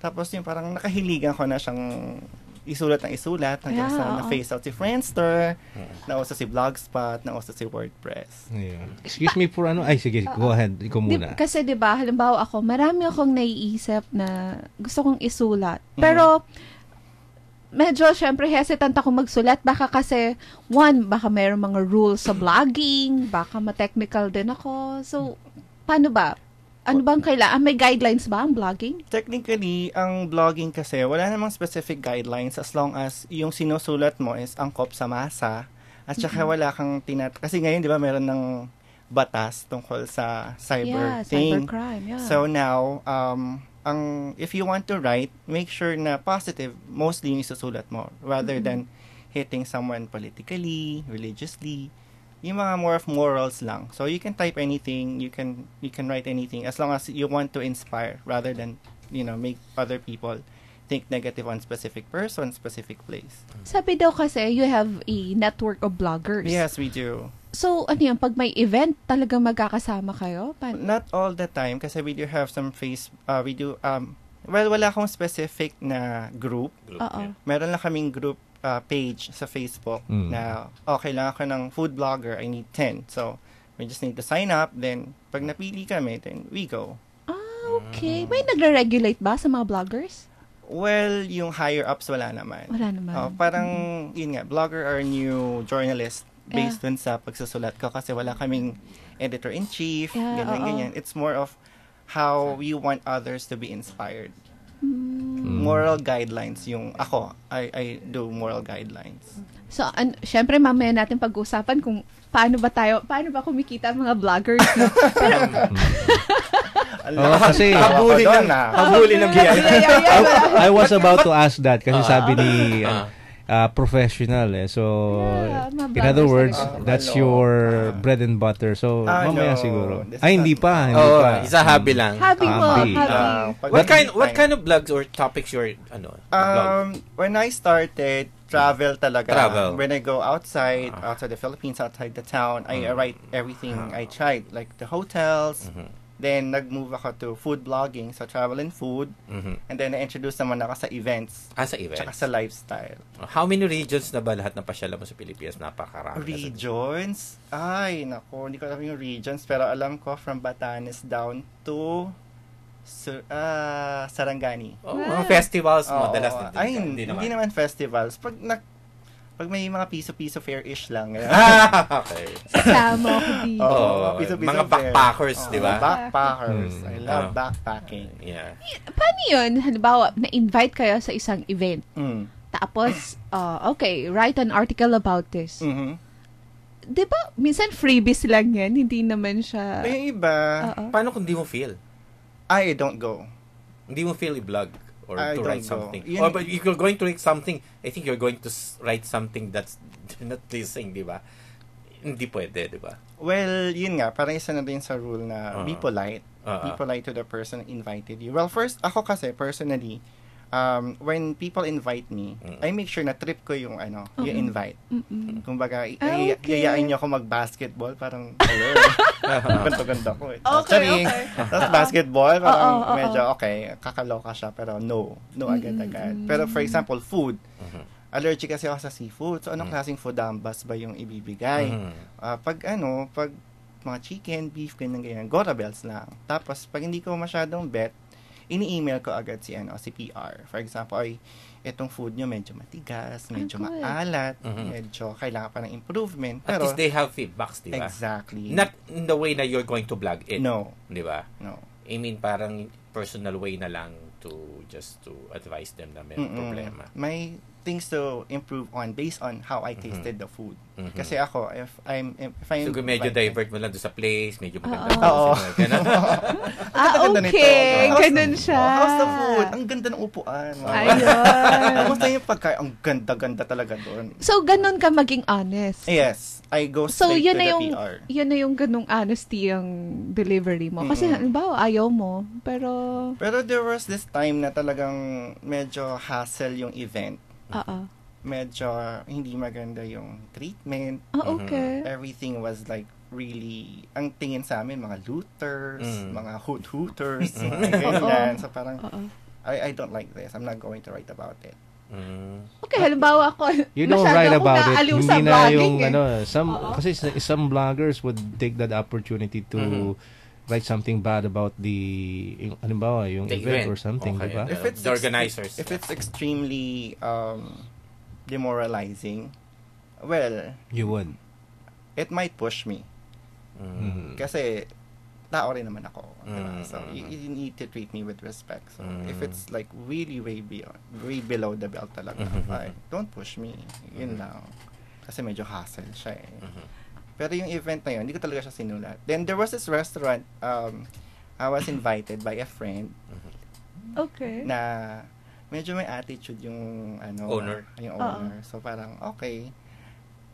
Tapos, yung parang nakahiligan ko na siyang isulat hanggang sa na-face out si Friendster, nauso si Blogspot, nauso si WordPress. Yeah. Excuse me for sige, go ahead. Ikaw muna. Kasi 'di ba, halimbawa ako, marami akong naiisip na gusto kong isulat. Pero medyo syempre hesitant ako magsulat baka kasi baka mayroong mga rules sa blogging, baka ma-technical din ako. So paano ba? Ano bang kailangan? May guidelines ba ang blogging? Technically, ang blogging kasi, wala namang specific guidelines as long as yung sinusulat mo is angkop sa masa at saka wala kang kasi ngayon, di ba, meron ng batas tungkol sa cybercrime. Yeah. So now, if you want to write, make sure na positive, mostly yung isusulat mo rather than hitting someone politically, religiously. Yung mga more of morals lang. So you can type anything, you can write anything as long as you want to inspire rather than, make other people think negative on specific person, specific place. Sabi daw kasi you have a network of bloggers. Yes, we do. So, pag may event, talagang magkakasama kayo? Not all the time kasi we do have some wala akong specific na group. Meron lang kaming group page sa Facebook na kailangan ko ng food blogger, I need 10. So, we just need to sign up, then pag napili kami, then we go. Okay. May nagre-regulate ba sa mga bloggers? Well, yung higher ups wala naman. Parang, yun nga, blogger are new journalist based dun sa pagsusulat ko kasi wala kaming editor-in-chief, ganyan. It's more of how we want others to be inspired. Moral guidelines yung ako. I do moral guidelines. So, syempre mamaya natin pag-usapan kung paano ba kumikita ang mga vloggers. No? Kasi habulin ng biyaya. I was about to ask that kasi sabi ni professional So, in other words, that's your bread and butter. So, mamaya siguro. Hindi pa. Isa hobby lang. Hobby mo. What kind of blogs or topics you're when I started, travel talaga. When I go outside the Philippines, outside the town, I write everything I tried, like the hotels. Then, nag-move ako to food blogging, so travel and food. And then, na-introduce naman ako sa events. Sa events? Tsaka sa lifestyle. How many regions na ba lahat ng pasyala mo sa Pilipinas? Napakarami. Regions? Ay, naku, hindi ko alam yung regions. Pero alam ko, from Batanes down to Sarangani. Mga festivals mo, dalas na din. Hindi naman festivals. Pag may mga piso-piso fair-ish lang. Okay. Kasama ko dito. Piso-piso mga backpackers, di ba? Backpackers. I love backpacking. Yeah. Paano yun? Halimbawa, na-invite kayo sa isang event. Tapos, okay, write an article about this. Di ba, minsan freebies lang yan. Hindi naman siya... Yung iba... Paano kung di mo feel? I don't go. Hindi mo feel i-blog? Or to write something. But if you're going to write something, I think you're going to write something that's not pleasing, di ba? Hindi pwede, di ba? Well, yun nga, parang isa na din sa rule na be polite. Be polite to the person who invited you. Well, first, ako kasi, personally, when people invite me, I make sure na trip ko yung yung invite. Kumbaga, yayain niyo ako mag-basketball, parang, ganda ko eh. Okay. Tapos basketball, parang medyo, kakaloka siya, pero no agad-agad. Pero for example, food. Allergic kasi ako sa seafood. So, anong klaseng food ambas ba yung ibibigay? Pag mga chicken, beef, ganyan, Gorabels lang. Tapos, pag hindi ko masyadong bet, ini-email ko agad si PR. For example, itong food nyo medyo matigas, medyo maalat, medyo kailangan pa ng improvement. Pero, at least they have feedbacks, di ba? Exactly. Not in the way na you're going to blog it. No. Di ba? No. I mean, parang personal way na lang to advise them na may problema. May things to improve on based on how I tasted the food. Kasi ako, if I'm so, medyo divert mo lang doon sa place, medyo maganda. ganda nito. Okay. Ganun siya. How's the food? Ang ganda ng upuan. Ayun. Kamusta yung pagkain? Ang ganda-ganda talaga doon. So, ganun ka maging honest. Yes. I go So, straight yun to na the yung, PR. yun na yung ganung honesty ang delivery mo. Kasi, halimbawa, ayaw mo. Pero, there was this time na talagang medyo hassle yung event. Medyo hindi maganda yung treatment. Okay. Everything was like really, ang tingin sa amin, mga looters, mga hoot-hooters, mga ganyan. So parang, I don't like this. I'm not going to write about it. Okay, halimbawa ako, You don't masyado write akong about it. naaliw sa Hindi na vlogging yung, kasi some bloggers would take that opportunity to write something bad about the, halimbawa, yung The event event. or something, Okay. diba? If it's The organizers. If it's extremely demoralizing, well, You would. it might push me. Kasi tao rin naman ako. Diba? So, you need to treat me with respect. So, if it's like really way below the belt talaga, like, don't push me. Yun lang. Kasi medyo hassle siya eh. Pero yung event na yun, hindi ko talaga siya sinulat. Then, there was this restaurant, I was invited by a friend Okay. na medyo may attitude yung Owner. Yung owner. So, parang, okay.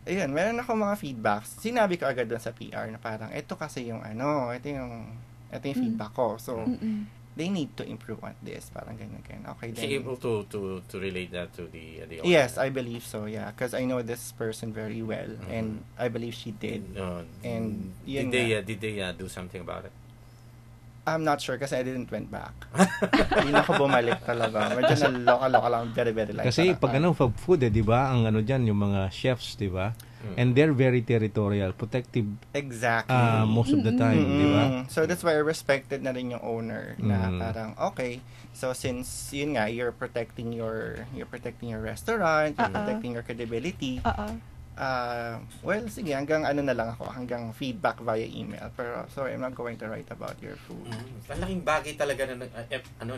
Ayun, meron ako mga feedbacks. Sinabi ko agad doon sa PR na parang, ito kasi yung ito yung feedback ko. So, they need to improve on this. Parang ganyan. Okay, then. She able to relate that to the Yes, I believe so, yeah. Because I know this person very well. And I believe she did. And yun did they do something about it? I'm not sure kasi I didn't went back. Hindi na ako bumalik talaga. Medyo na loka lang, very, very like. Kasi pag food di ba? Ang dyan, yung mga chefs, di ba? And they're very territorial, protective. Exactly. Most of the time, di ba? So that's why I respected na rin yung owner na parang, okay, so since yun nga, you're protecting your restaurant, you're protecting your credibility. Well, sige, hanggang na lang ako, hanggang feedback via email. Pero sorry, I'm not going to write about your food. Malaking bagay talaga na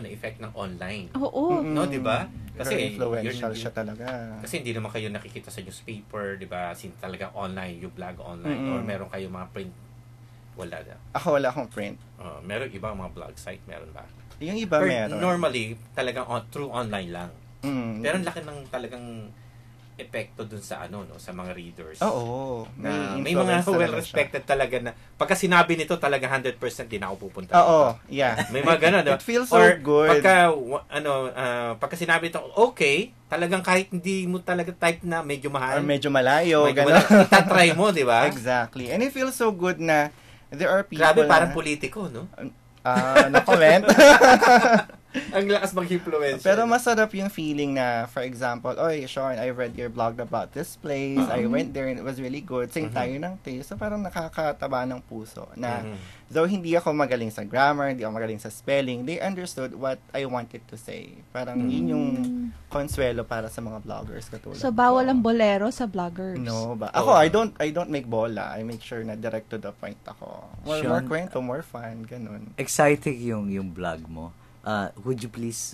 effect ng online. Oo. No, 'di ba? Kasi influential siya talaga. Kasi hindi naman kayo nakikita sa newspaper, 'di ba? Talaga online, you blog online or meron kayo mga print. Wala na. Ako wala akong print. Meron ibang mga blog site, meron ba? Yung iba meron. Normally, talagang through online lang. Pero ang laki ng talagang epekto dun sa sa mga readers. Oo. May mga well-respected talaga na pagka sinabi nito talaga 100% din ako pupunta. Oo, yeah. May mga ganun, no? It feels so good. Pagka sinabi ito, okay, talagang kahit hindi mo talaga type na medyo mahal. Or medyo malayo. Itatry mo, di ba? Exactly. And it feels so good na there are people Grabe, parang politiko, no? No comment. Ang lakas mag-influence. Pero masarap yung feeling na, for example, oy, Sean, I read your blog about this place. I went there and it was really good. Same tayo ng taste. So parang nakakataba ng puso na though hindi ako magaling sa grammar, hindi ako magaling sa spelling, they understood what I wanted to say. Parang yun yung konsuelo para sa mga vloggers katulad. So bawal ang bolero sa vloggers? No, ba? Ako, I don't make bola. I make sure na direct to the point ako. More kwento, more fun, ganun. Exciting yung vlog mo. Would you please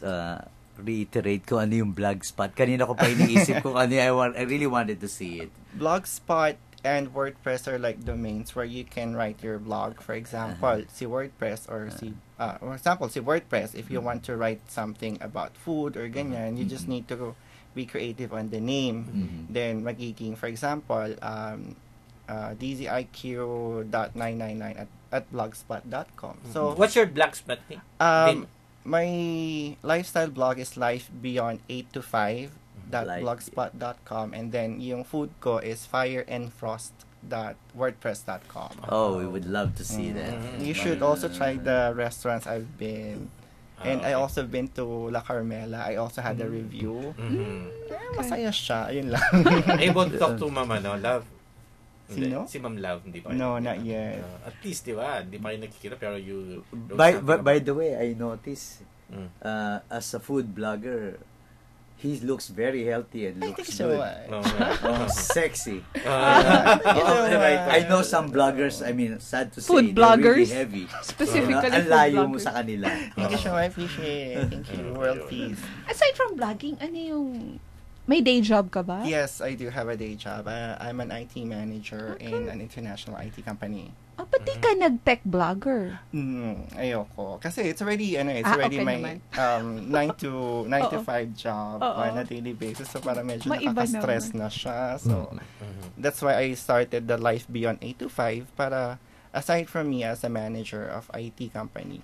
reiterate kung ano yung Blogspot? Kanina ko pa iniisip kung ano I really wanted to see it. Blogspot and WordPress are like domains where you can write your blog. For example, si WordPress or si WordPress, if you want to write something about food or ganyan, you just need to be creative on the name. Then magiging, for example, dziq.999 at blogspot.com. So what's your Blogspot name? My lifestyle blog is life beyond 8 to 5.blogspot.com, and then yung food ko is fireandfrost.wordpress.com. Oh, we would love to see that. You should also try the restaurants I've been. And I also been to La Carmela. I also had a review. Masaya siya. Ayun lang. Able to talk to Mama, no? Love. Sino? Si Ma'am Love, hindi pa. No, not yet. At least, di ba? Hindi pa kayo nakikita, pero you... By the way, I noticed, as a food blogger, he looks very healthy and looks good. Sexy. I know some bloggers, I mean, sad to say, food bloggers? They're really heavy. Specifically ang layo mo sa kanila. Thank you so much. I appreciate it. Thank you. World peace. Aside from blogging, ano yung... May day job ka ba? Yes, I do have a day job. I'm an IT manager in an international IT company. Ba't di ka nag-tech blogger? Ayoko. Kasi it's already, okay my naman. 9 to 5 job Oo. on a daily basis. So, parang medyo Maiba nakaka-stress na siya. So, that's why I started the Life Beyond 8 to 5 para, aside from me as a manager of IT company,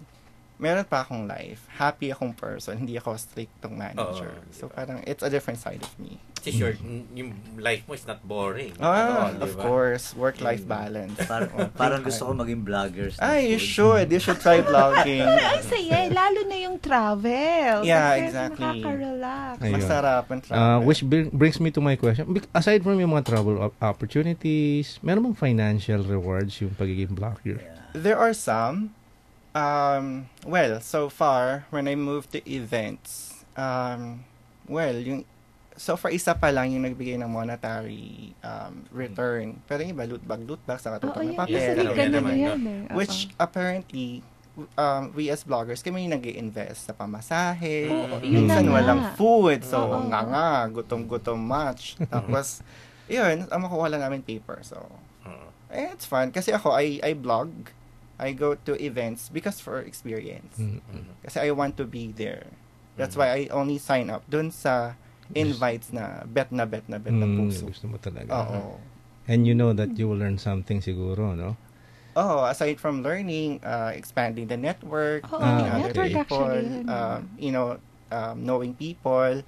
meron pa akong life. Happy akong person. Hindi ako strictong manager. So, parang it's a different side of me. Kasi sure, yung life mo is not boring. Of course. Work-life balance. Parang gusto ko maging vlogger. You should. You should try vlogging. Pero ang saya, lalo na yung travel. Yeah, Kasi exactly. Makaka-relax. Ayun. Masarap ang travel. Which brings me to my question. Aside from yung mga travel opportunities, meron bang financial rewards yung pagiging blogger? There are some. Well, so far, when I moved to events, so far isa pa lang yung nagbigay ng monetary return. Pero yung iba, loot bag, sa katutong ng papel. Usually, ganun yan Which apparently, we as bloggers, kami yung nag-i-invest sa pamasahe. Minsan walang food. So, gutom-gutom much. Tapos, yun, ang makuha lang namin paper. So, it's fun. Kasi ako, I blog. I go to events because for experience. Kasi I want to be there. That's why I only sign up dun sa invites na bet na puso. Gusto mo talaga. Oo. And you know that you will learn something siguro, no? Aside from learning, expanding the network, Oo, meeting other network people, actually, knowing people,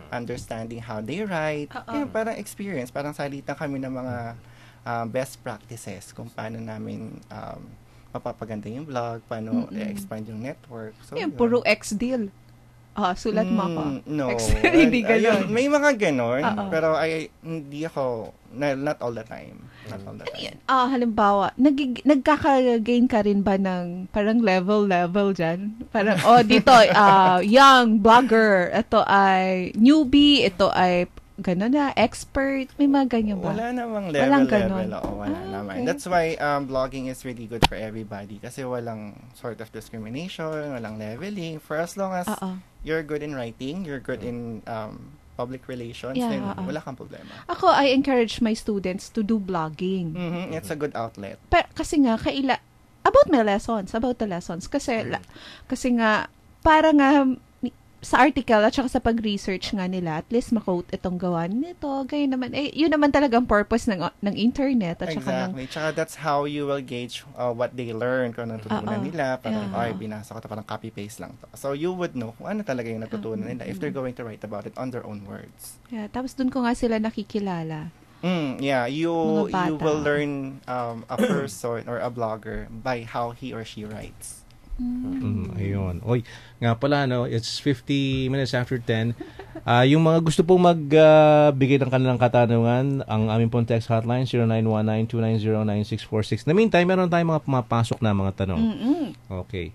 understanding how they write. Oo. Yun, parang experience, parang salitan kami ng mga best practices kung paano namin mapapaganda yung blog, paano i-expand yung network. So, Yung puro X-deal. Sulat mo ako. No. Hindi ganun. May mga ganon, Oo. pero hindi ako, not all the time. Not all the time. Halimbawa, nagkaka-gain ka rin ba ng parang level dyan? Parang, dito, young blogger, ito ay newbie, ito ay gano'n na, expert, may mga ganyan ba? Wala namang Walang level. ganon. Wala naman. Okay. That's why blogging is really good for everybody kasi walang sort of discrimination, walang leveling. For as long as you're good in writing, you're good in public relations, then wala kang problema. Ako, I encourage my students to do blogging. It's a good outlet. Pero, kasi nga, about the lessons, kasi nga, para nga, sa article at saka sa pag-research nga nila, at least ma-quote itong gawan nito, ganyan naman. Yun naman talagang purpose ng internet. At saka Exactly. Tsaka that's how you will gauge what they learn, kung ano natutunan nila. Parang, binasa ko ito, parang copy-paste lang to. So, you would know kung ano talaga yung natutunan nila if they're going to write about it on their own words. Yeah, tapos dun ko nga sila nakikilala. You Mga bata. will learn a person or a blogger by how he or she writes. Ayun. Oy, nga pala, no, it's 50 minutes after 10. Yung mga gusto pong magbigay ng kanilang katanungan, ang aming pong text hotline, 0919-290-9646. Na meantime, meron tayong mga pumapasok na mga tanong. Okay.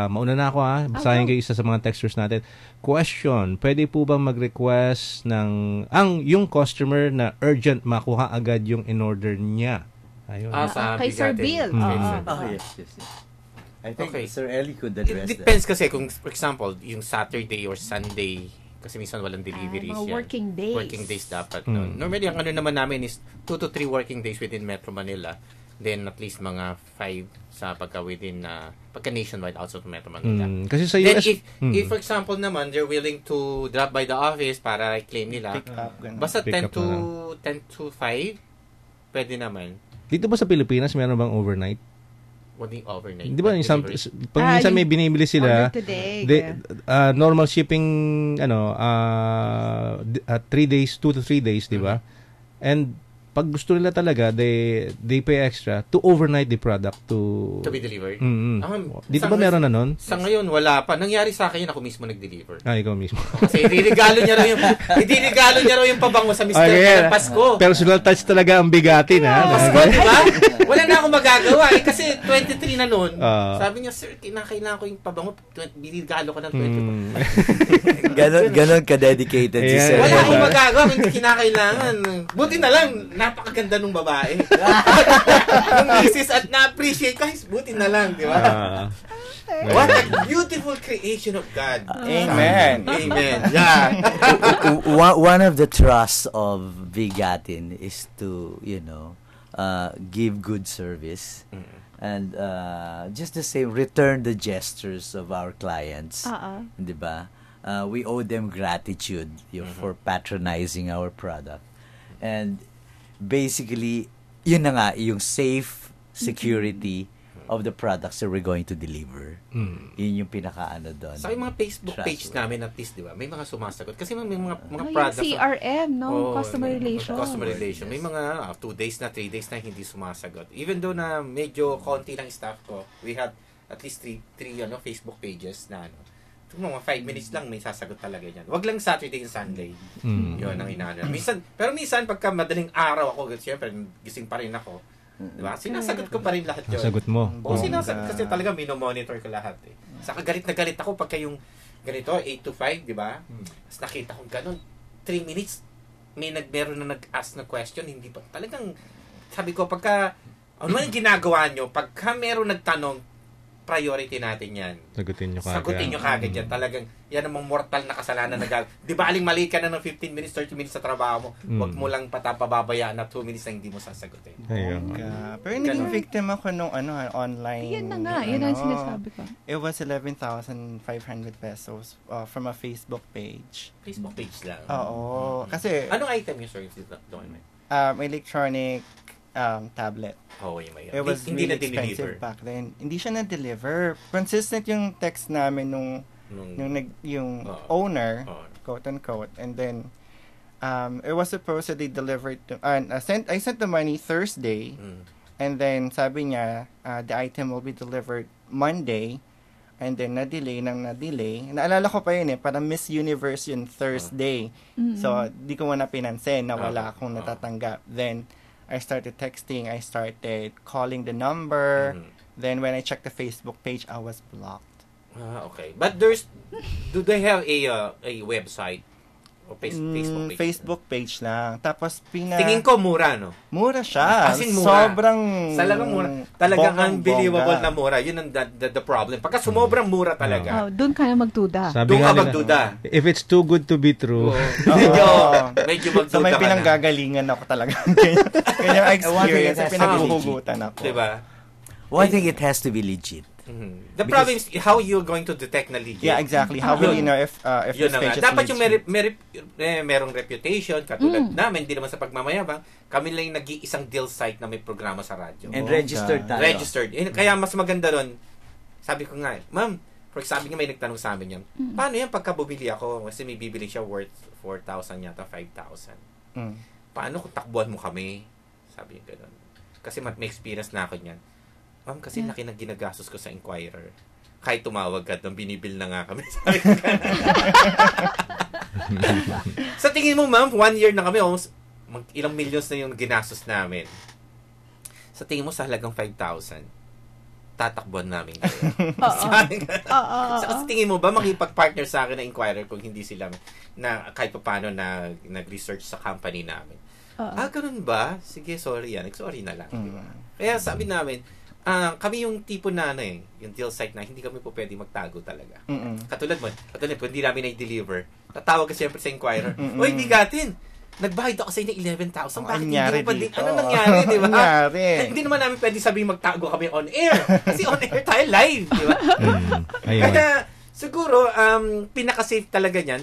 Mauna na ako, basahin kayo isa sa mga texters natin. Question, pwede po bang mag-request ng yung customer na urgent makuha agad yung in-order niya? Ayun. Kay Sir Bill. Yes. I think Sir Ellie could address It depends kasi kung, for example, yung Saturday or Sunday, kasi minsan walang deliveries mga yan. working days. Working days dapat. No? Normally, ang ano naman namin is 2 to 3 working days within Metro Manila. Then, at least mga 5 sa pagka nationwide outside of Metro Manila. Kasi sa Then, US... if, for example naman, they're willing to drop by the office para i-claim nila, Pick up, ganun. basta Pick 10 up na to 5, pwede naman. Dito ba sa Pilipinas, meron bang overnight? Walang overnight. Di ba, delivery. pag minsan may binibili sila, order today, normal shipping, 3 days, 2 to 3 days, di ba? And pag gusto nila talaga, they pay extra to overnight the product to be delivered. Dito ba meron na nun? Sa ngayon, wala pa. Nangyari sa akin, ako mismo nag-deliver. Ikaw mismo. Kasi iririgalo niya raw yung pabango sa Mr. ng Pasko. Personal touch talaga ang bigatin, ha? Pasko, di ba? Wala na akong magagawa. Kasi 23 na nun. Sabi niya, sir, kinakailangan ko yung pabango. Binigalo ko ng 24. Ganon ka-dedicated si Sir. Wala akong magagawa. Hindi kinakailangan. Buti na lang, napakaganda nung babae. Yung misis at na-appreciate guys, buti na lang, di ba? What a beautiful creation of God. Amen. Amen. Yeah. One of the trusts of Bigatin is to, give good service. And just the same, return the gestures of our clients. Di ba? We owe them gratitude for patronizing our product. And basically, yun na nga, yung safe security of the products that we're going to deliver. Yun yung pinaka-ano doon. Sa yung mga Facebook page namin at least, di ba? May mga sumasagot. Kasi may mga Yung products. CRM, no? Customer relation. Customer relation. May mga 2 days na, 3 days na hindi sumasagot. Even though na medyo konti lang staff ko, we have at least 3 Facebook pages na mga 5 minutes lang may sasagot talaga yan. Wag lang Saturday and Sunday. Yun ang inaano. Pero minsan pagka madaling araw ako, siyempre gising pa rin ako. Diba? Sinasagot ko pa rin lahat yun. Sagot mo. Oo, sinasagot kasi talaga minomonitor ko lahat eh. Saka galit na galit ako pagka yung ganito, 8 to 5, di ba? Tapos nakita ko ganun, 3 minutes, meron na nag-ask na question, hindi pa. Talagang, sabi ko, pagka, ano man yung ginagawa nyo, pagka meron nagtanong, priority natin yan. Sagutin nyo kagad yan. Talagang, yan namang mortal na kasalanan na gagawin. Di ba, aling mali ka na ng 15 minutes, 30 minutes sa trabaho mo, wag mo lang papabayaan na 2 minutes na hindi mo sasagutin. Pero naging victim ako nung online. Yan na nga, yan ang sinasabi ko. It was 11,500 pesos from a Facebook page. Facebook page lang? Oo. Kasi, anong item yung service doon? Electronic tablet. It was hindi really na-deliver expensive back then. Hindi siya na-deliver. Consistent yung text namin yung owner, quote unquote, and then it was supposed to be delivered to, I sent the money Thursday, and then sabi niya the item will be delivered Monday, and then na-delay. Naalala ko pa yun parang Miss Universe yun Thursday. So di ko na pinansin na wala akong natatanggap. Then I started texting, I started calling the number. Then when I checked the Facebook page, I was blocked. Okay. But do they have a website o Facebook page? Facebook page lang. Tapos tingin ko mura, no? Mura siya. As in mura. Sobrang mura. Talagang unbelievable na mura. Yun ang the problem. Pagka sumobrang mura talaga. Doon ka na magduda. Doon ka magduda. If it's too good to be true. Medyo magduda so may pinanggagalingan ako talaga. Kanyang experience. Pinaghuhugutan ako. Diba? Well, I think it has to be legit. The problem is how you're going to detect na legit. Yeah, exactly. How will you know if this page is dapat legit? yung merong reputation, katulad namin, hindi naman sa pagmamayabang, kami lang yung nag-iisang deal site na may programa sa radyo. And registered tayo. Registered. Kaya mas maganda doon, sabi ko nga, ma'am, for example nga may nagtanong sa amin yan, paano yan pagka bumili ako, kasi may bibili siya worth 4,000 yata, 5,000. Paano kung takbuhan mo kami? Sabi niya gano'n. Kasi may experience na ako niyan. Ma'am, kasi laki na ginagastos ko sa Inquirer. Kahit tumawag ka doon, binibil na nga kami. Sa tingin mo, ma'am, 1 year na kami, ilang millions na yung ginastos namin. Sa tingin mo, sa halagang 5,000, tatakbuhan namin kayo. Sa tingin mo ba, makipag-partner sa akin na Inquirer kung hindi sila na kahit pa paano na nag-research sa company namin? Ganun ba? Sige, sorry yan. Sorry na lang. Diba? Kaya sabi namin, kami yung tipo na yung deal site na hindi kami po pwede magtago talaga. Katulad mo, hindi namin na-deliver. Tatawag ka siyempre sa Inquirer. Oy, bigatin! Nagbayad ako sa inyo 11,000. Bakit hindi mo pa din? Ano nangyari, di ba? Hindi naman namin pwede sabihin magtago kami on air. Kasi on air tayo live, di ba? Kaya, siguro, pinaka-safe talaga niyan,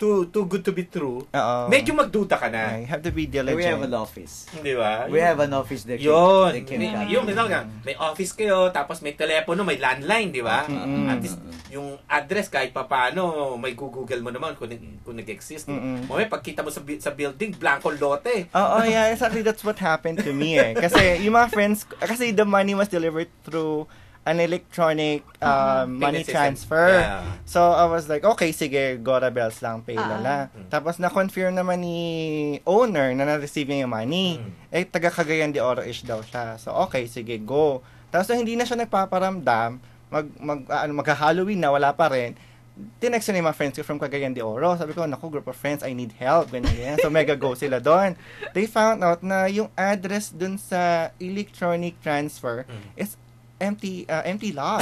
too good to be true, medyo magduda ka na. You have to be diligent. We have an office. Di ba? We have an office there. May office kayo, tapos may telepono, may landline, di ba? At least, yung address, kahit pa paano, may Google mo naman kung nag-exist. May pagkita mo sa building, blanco lote. Yeah, exactly. That's what happened to me Kasi yung mga friends, kasi the money was delivered through an electronic money transfer. Yeah. So, I was like, okay, sige, Gora Bells lang, pay lala. Tapos, na-confirm naman ni owner na na-receive niya yung money. Taga Cagayan de Oro-ish daw siya. So, okay, sige, go. Tapos, hindi na siya nagpaparamdam, magha-Halloween na, wala pa rin. Tinext na yung mga friends ko from Cagayan de Oro. Sabi ko, naku, group of friends, I need help. Ganyan. So, mega go sila doon. They found out na yung address dun sa electronic transfer is empty lot.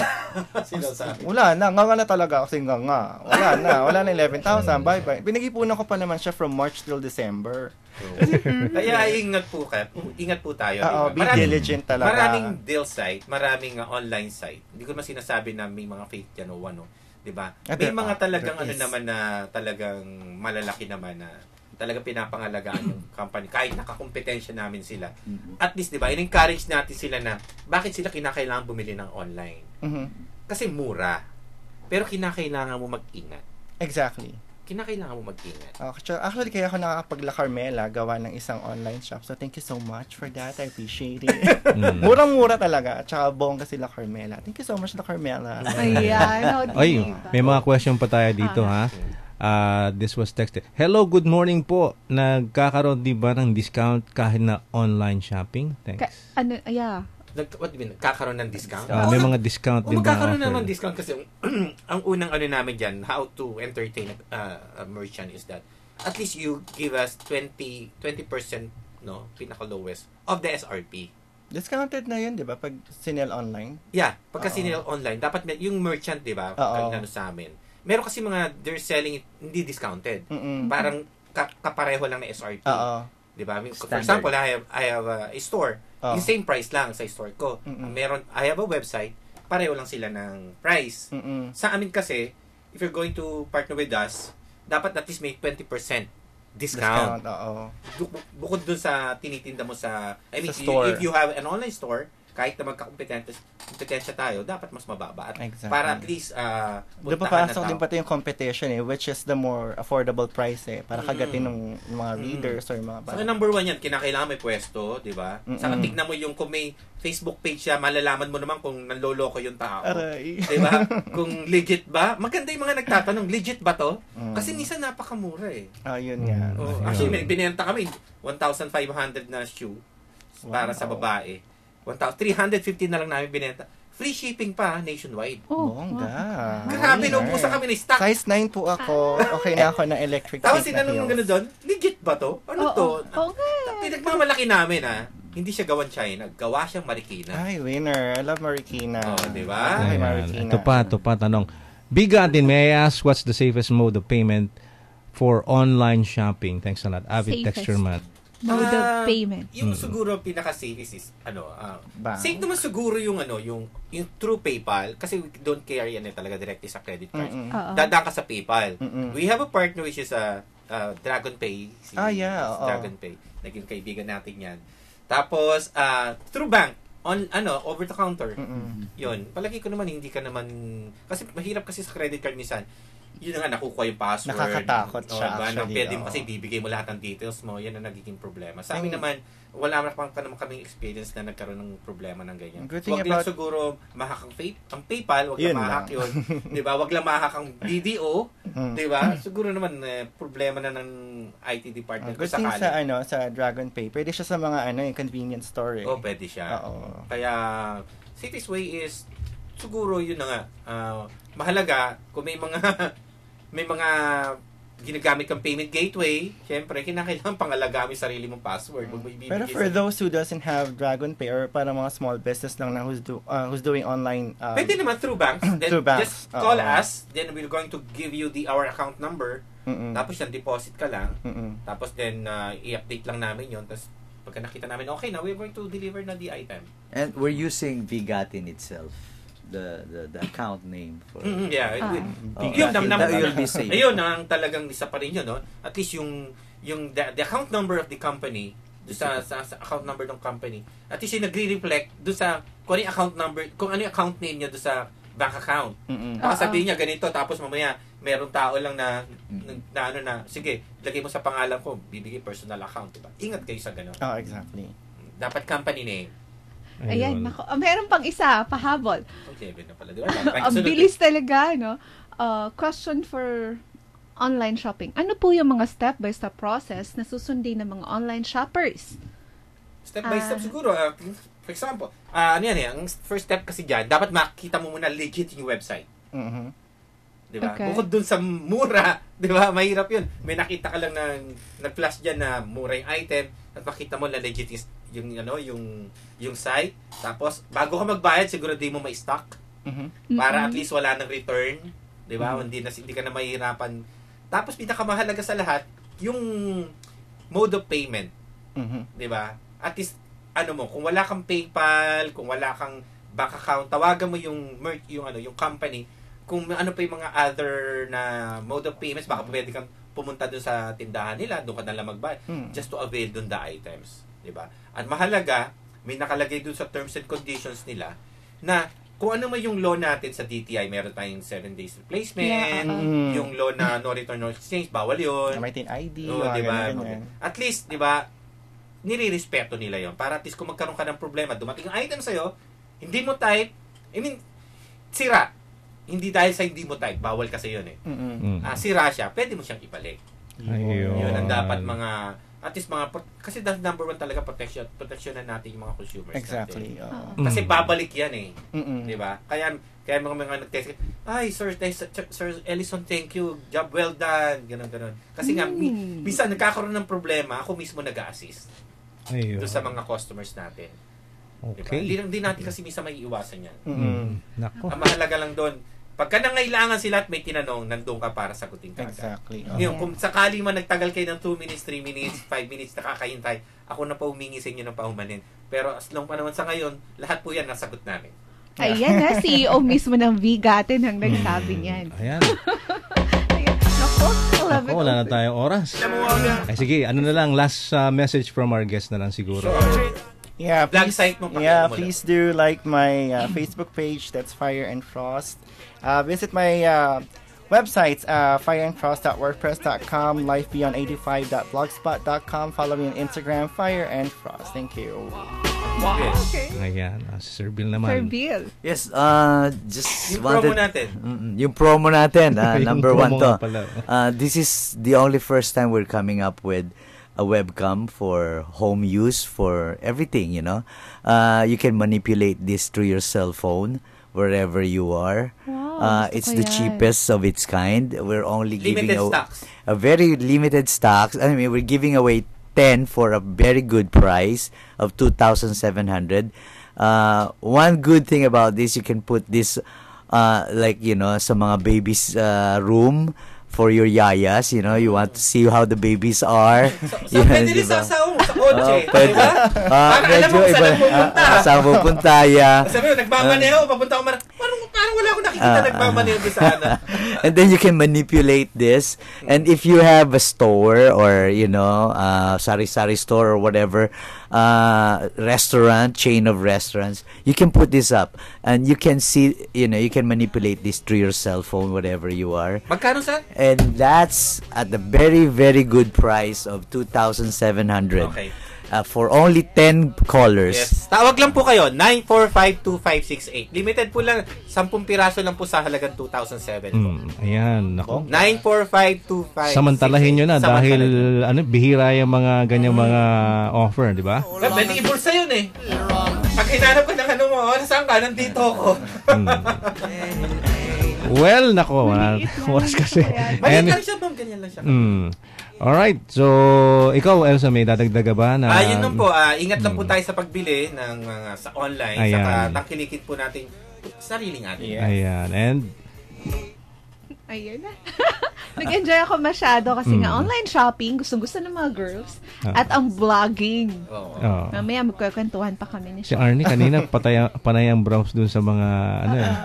Sino sabi? Wala na, nga talaga kasi nga. Wala na 11,000, bye-bye. Pinagipunan ko pa naman siya from March till December. Kaya ingat po tayo. Oo, be diligent talaga. Maraming deal site, maraming online site. Hindi ko naman sinasabi na may mga fake yan o ano. Diba? May mga talagang ano naman na talagang malalaki naman na talagang pinapangalagaan yung company kahit nakakompetensya namin sila. At least, diba, in-encourage natin sila na bakit sila kinakailangan bumili ng online. Kasi mura. Pero kinakailangan mo mag-ingat. Exactly. Kinakailangan mo mag-ingat. Actually, kaya ako nakakapag-La Carmela gawa ng isang online shop. So, thank you so much for that. I appreciate it. Murang-mura talaga. At saka bongga si La Carmela. Thank you so much, La Carmela. Ayan. Ay, may mga question pa tayo dito, ha? This was texted. Hello, good morning po. Nagkakaroon di ba ng discount kahit na online shopping? Thanks. What do you mean? Kakaroon ng discount? May mga discount din ba? Magkakaroon naman discount kasi ang unang ano namin dyan, how to entertain a merchant is that at least you give us 20% no, pinaka-lowest of the SRP. Discounted na yun, di ba? Pag sinel online? Yeah, pagka sinel online, dapat yung merchant, di ba? Pag sa amin. Meron kasi mga, they're selling it, hindi discounted. Parang kapareho lang na SRP. Di ba? For example, I have a store. Yung same price lang sa store ko. Meron, I have a website, pareho lang sila ng price. Sa amin kasi, if you're going to partner with us, dapat at least may 20% discount. Bukod dun sa tinitinda mo sa, I mean, if you have an online store, kahit na magkakompetensya tayo, dapat mas mababa. Para at least, doon papasok din pati yung competition which is the more affordable price para kagatin ng mga readers or mga bata. So, number one yan, kinakailangan may pwesto, di ba? Saka tignan mo yung kung may Facebook page siya, malalaman mo naman kung nanloloko yung tao. Di ba? Kung legit ba? Maganda yung mga nagtatanong, legit ba to? Kasi minsan napakamura yun nga. Actually, binenta kami 1,500 na shoe para sa babae. 1,350 na lang namin binenta. Free shipping pa, nationwide. Bongga. Grabe, naubusan kami ng stock. Size 9 po ako. Okay na ako na electric. Tapos sinanong mo gano'n doon, legit ba to? Ano to? Pinagmamalaki namin, Hindi siya gawan China. Gawa siyang Marikina. Ay, winner. I love Marikina. Di ba? Ito pa, tanong. Bigatin, may I ask what's the safest mode of payment for online shopping? Thanks a lot. Avid Texture Mat. Mode of payment. Yung siguro pinaka-safest is safe naman siguro yung yung through PayPal kasi we don't care yan talaga directly sa credit card. Dadaan ka sa PayPal. We have a partner which is DragonPay. Dragon Pay. Naging kaibigan natin yan. Tapos through bank over the counter. Yun. Palagi ko naman hindi ka naman kasi mahirap kasi sa credit card minsan. Yun nga, nakukuha yung password. Nakakatakot siya actually. Pwede mo kasi bibigay mo lahat ng details mo. Yan ang nagiging problema. Sa amin naman, wala naman kaming experience na nagkaroon ng problema ng ganyan. Huwag lang siguro mahak ang PayPal, huwag lang mahak yun. Diba? Huwag lang mahak ang BDO. Diba? Siguro naman, problema na ng IT department. Good thing sa DragonPay. Pwede siya sa mga yung convenience store. Pwede siya. Kaya, safest way is, siguro yun na nga, mahalaga kung may mga ginagamit kang payment gateway, syempre, kinakailangan pangalagaan yung sarili mong password. Pero for those who doesn't have DragonPay or para mga small business lang na who's doing online... pwede naman through banks. Then through banks. Just call us, then we're going to give you our account number. Tapos yan, deposit ka lang. Tapos then, i-update lang namin yun. Tapos pagka nakita namin, okay na, we're going to deliver na the item. And we're using Bigatin itself. The account name for yun you'll be safe. Ayun ang talagang isa pa rin yun, no? At least yung the account number of the company sa account number ng company at least yung nagre-reflect doon sa kung ano yung account number, kung ano yung account name niya doon sa bank account. Baka sabihin niya ganito tapos mamaya merong tao lang na sige, lagay mo sa pangalan ko, bibigay personal account, diba? Ingat kayo sa ganun. Exactly. Dapat company name. Ayan, nako. Meron pang isa, pahabol. Okay, na pala. Diba? Ang bilis talaga, no? Question for online shopping. Ano po yung mga step-by-step process na susundin ng mga online shoppers? Step-by-step siguro. For example, ang first step kasi dyan, dapat makita mo muna legit yung website. Diba? Okay. Bukod dun sa mura, diba? Mahirap yun. May nakita ka lang na nag-flash dyan na mura yung item at makita mo na legit yung site. Tapos bago ka magbayad, siguro di mo ma-stock para at least wala nang return, 'di ba? Hindi ka na mahihirapan. Tapos pinakamahalaga sa lahat, yung mode of payment. 'Di ba? At least kung wala kang PayPal, kung wala kang bank account, tawagan mo yung company. Kung ano pa yung mga other na mode of payments, baka pwede kang pumunta doon sa tindahan nila, doon ka na lang magbayad, just to avail doon the items. 'Di ba? At mahalaga, may nakalagay doon sa terms and conditions nila na kung ano man yung law natin sa DTI, meron tayong 7 days replacement, yung law na no return, no exchange, bawal yun. May ID, diba? At least, 'di ba, nire-respeto nila yon para at least kung magkaroon ka ng problema, dumating ang item sa'yo, hindi mo type, sira. Hindi dahil sa hindi mo type, bawal kasi yun eh. Sira siya, pwede mo siyang ibalik. Yun ang dapat at least kasi the number one talaga protection na natin yung mga consumers. Exactly. Kasi babalik yan eh. Di ba? Kaya mga nag-text, ay, Sir Ellison, thank you. Job well done. Ganon. Kasi nga, bisa nagkakaroon ng problema, ako mismo nag-a-assist doon sa mga customers natin. Okay. Diba? Hindi natin kasi misa may iwasan yan. Nako. Ang mahalaga lang doon, pagka nangailangan sila at may tinanong, nandun ka para sagutin ka. Exactly. Ngayon, kung sakali man nagtagal kayo ng 2 minutes, 3 minutes, 5 minutes, nakakahintay, ako na pa humingi sa inyo ng pahumanin. Pero as long pa naman sa ngayon, lahat po yan nasagot namin. Ayan na, CEO mismo ng V-Gatin ang nagsabi niyan. Ayan. Naku, wala na tayong oras. Ay sige, ano na lang, last message from our guest na lang siguro. Yeah, Vlog site mo, please do like my Facebook page. That's Fire and Frost. Visit my websites, fireandfrost.wordpress.com, lifebeyond85.blogspot.com. Follow me on Instagram, Fire and Frost. Thank you. Okay. Ayan, Sir Bill naman. Sir Bill. Yes, just Yung wanted... promo natin. Yung promo natin, number promo 1 to. pala. This is the only first time we're coming up with a webcam for home use, for everything, you know. You can manipulate this through your cell phone wherever you are. Wow, it's the cheapest of its kind. We're only giving stocks. A very limited stocks. I mean, we're giving away 10 for a very good price of 2,700. One good thing about this, you can put this like, you know, sa mga babies room for your yayas, you know, you want to see how the babies are. So pwede rin sa kotse, di ba? Para alam mo kung saan pupunta. Saan pupunta, yeah. Sabi mo, nagmamaneho, papunta ko parang wala akong nakikita nagmamaneho doon sa And then you can manipulate this. And if you have a store or, you know, sari-sari store or whatever, restaurant, chain of restaurants, you can put this up. And you can see, you know, you can manipulate this through your cell phone, whatever you are. Magkano sa? And that's at the very, very good price of 2,700. Okay. For only 10 callers. Yes. Tawag lang po kayo, 945-2568. Limited po lang, 10 piraso lang po sa halagang 2,007 po. Ayan, nako. 945-2568. Samantalahin nyo na dahil bihira yung mga ganyang mga offer, di ba? Pwede ibulsa yun eh. Pag hinanap ko ng saan ka? Nandito ako. Well, nako, oras kasi. Maliit lang siya, ma'am. Ganyan lang siya. Alright, so ikaw, Elsa, may dadagdaga ba na... yun lang po, ingat lang po tayo sa pagbili ng sa online. Ayan. Saka tangkilikin po natin sariling atin. Yes. Ayan, and... Ayun na. Nag-enjoy ako masyado kasi nga online shopping, gustong-gusto ng mga girls. At ang vlogging. Mamaya magkukwentuhan pa kami ni Si Arnie kanina panay ang browse dun sa mga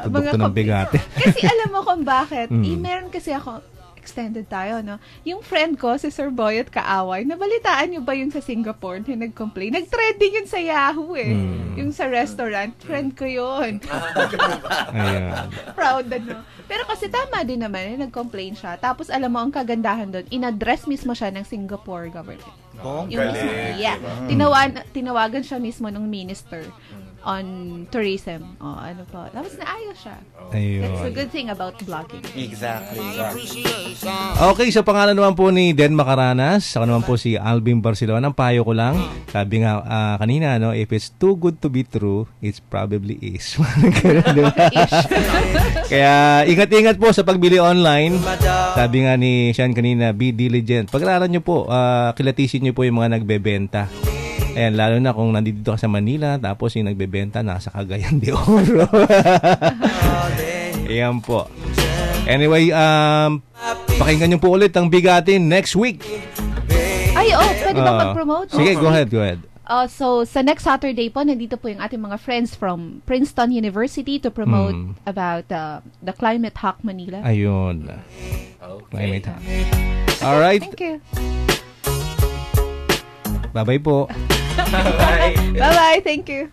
produkto ng bigate. Kasi alam mo kung bakit. Meron kasi ako, extended tayo, no? Yung friend ko, si Sir Boyot Kaaway, nabalitaan niyo ba yung sa Singapore na nag-complain? Nag-trending yun sa Yahoo eh. Yung sa restaurant, friend ko yun. Ayan. Proud no? Pero kasi tama din naman, nag-complain siya. Tapos alam mo, ang kagandahan doon, in-address mismo siya ng Singapore government. Yung mismo, yeah. Tinawagan siya mismo ng minister on tourism. Ano po. Tapos naayos siya. Ayun. That's a good thing about blogging. Exactly. Okay, sa pangalan naman po ni Den Macaranas, ako naman po si Alvin Barcelona. Ang payo ko lang, sabi nga kanina, no, if it's too good to be true, it's probably is. Kaya ingat-ingat po sa pagbili online. Sabi nga ni Sean kanina, be diligent. Pag-aralan nyo po, kilatisin nyo po yung mga nagbebenta. Ayan, lalo na kung nandito ka sa Manila, tapos yung nagbebenta nasa Cagayan de Oro. Ayan po. Anyway, pakinggan nyo po ulit ang Bigatin next week. Ay, pwede ba mag-promote? Sige, go ahead. So, sa next Saturday po, nandito po yung ating mga friends from Princeton University to promote about the Climate Hack Manila. Ayun. Climate Hack. Alright. Thank you. Bye-bye po. Bye-bye. Thank you.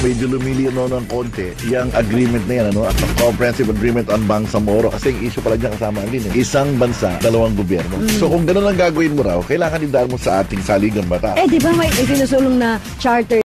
Medyo lumilino ng konti yung agreement na yan, ano? At ang comprehensive agreement on Bangsamoro, kasi yung issue pala dyan kasama din, isang bansa, dalawang gobyerno. So kung ganun ang gagawin mo raw, kailangan idaan mo sa ating saligang batas. Di ba may isinusulong na charter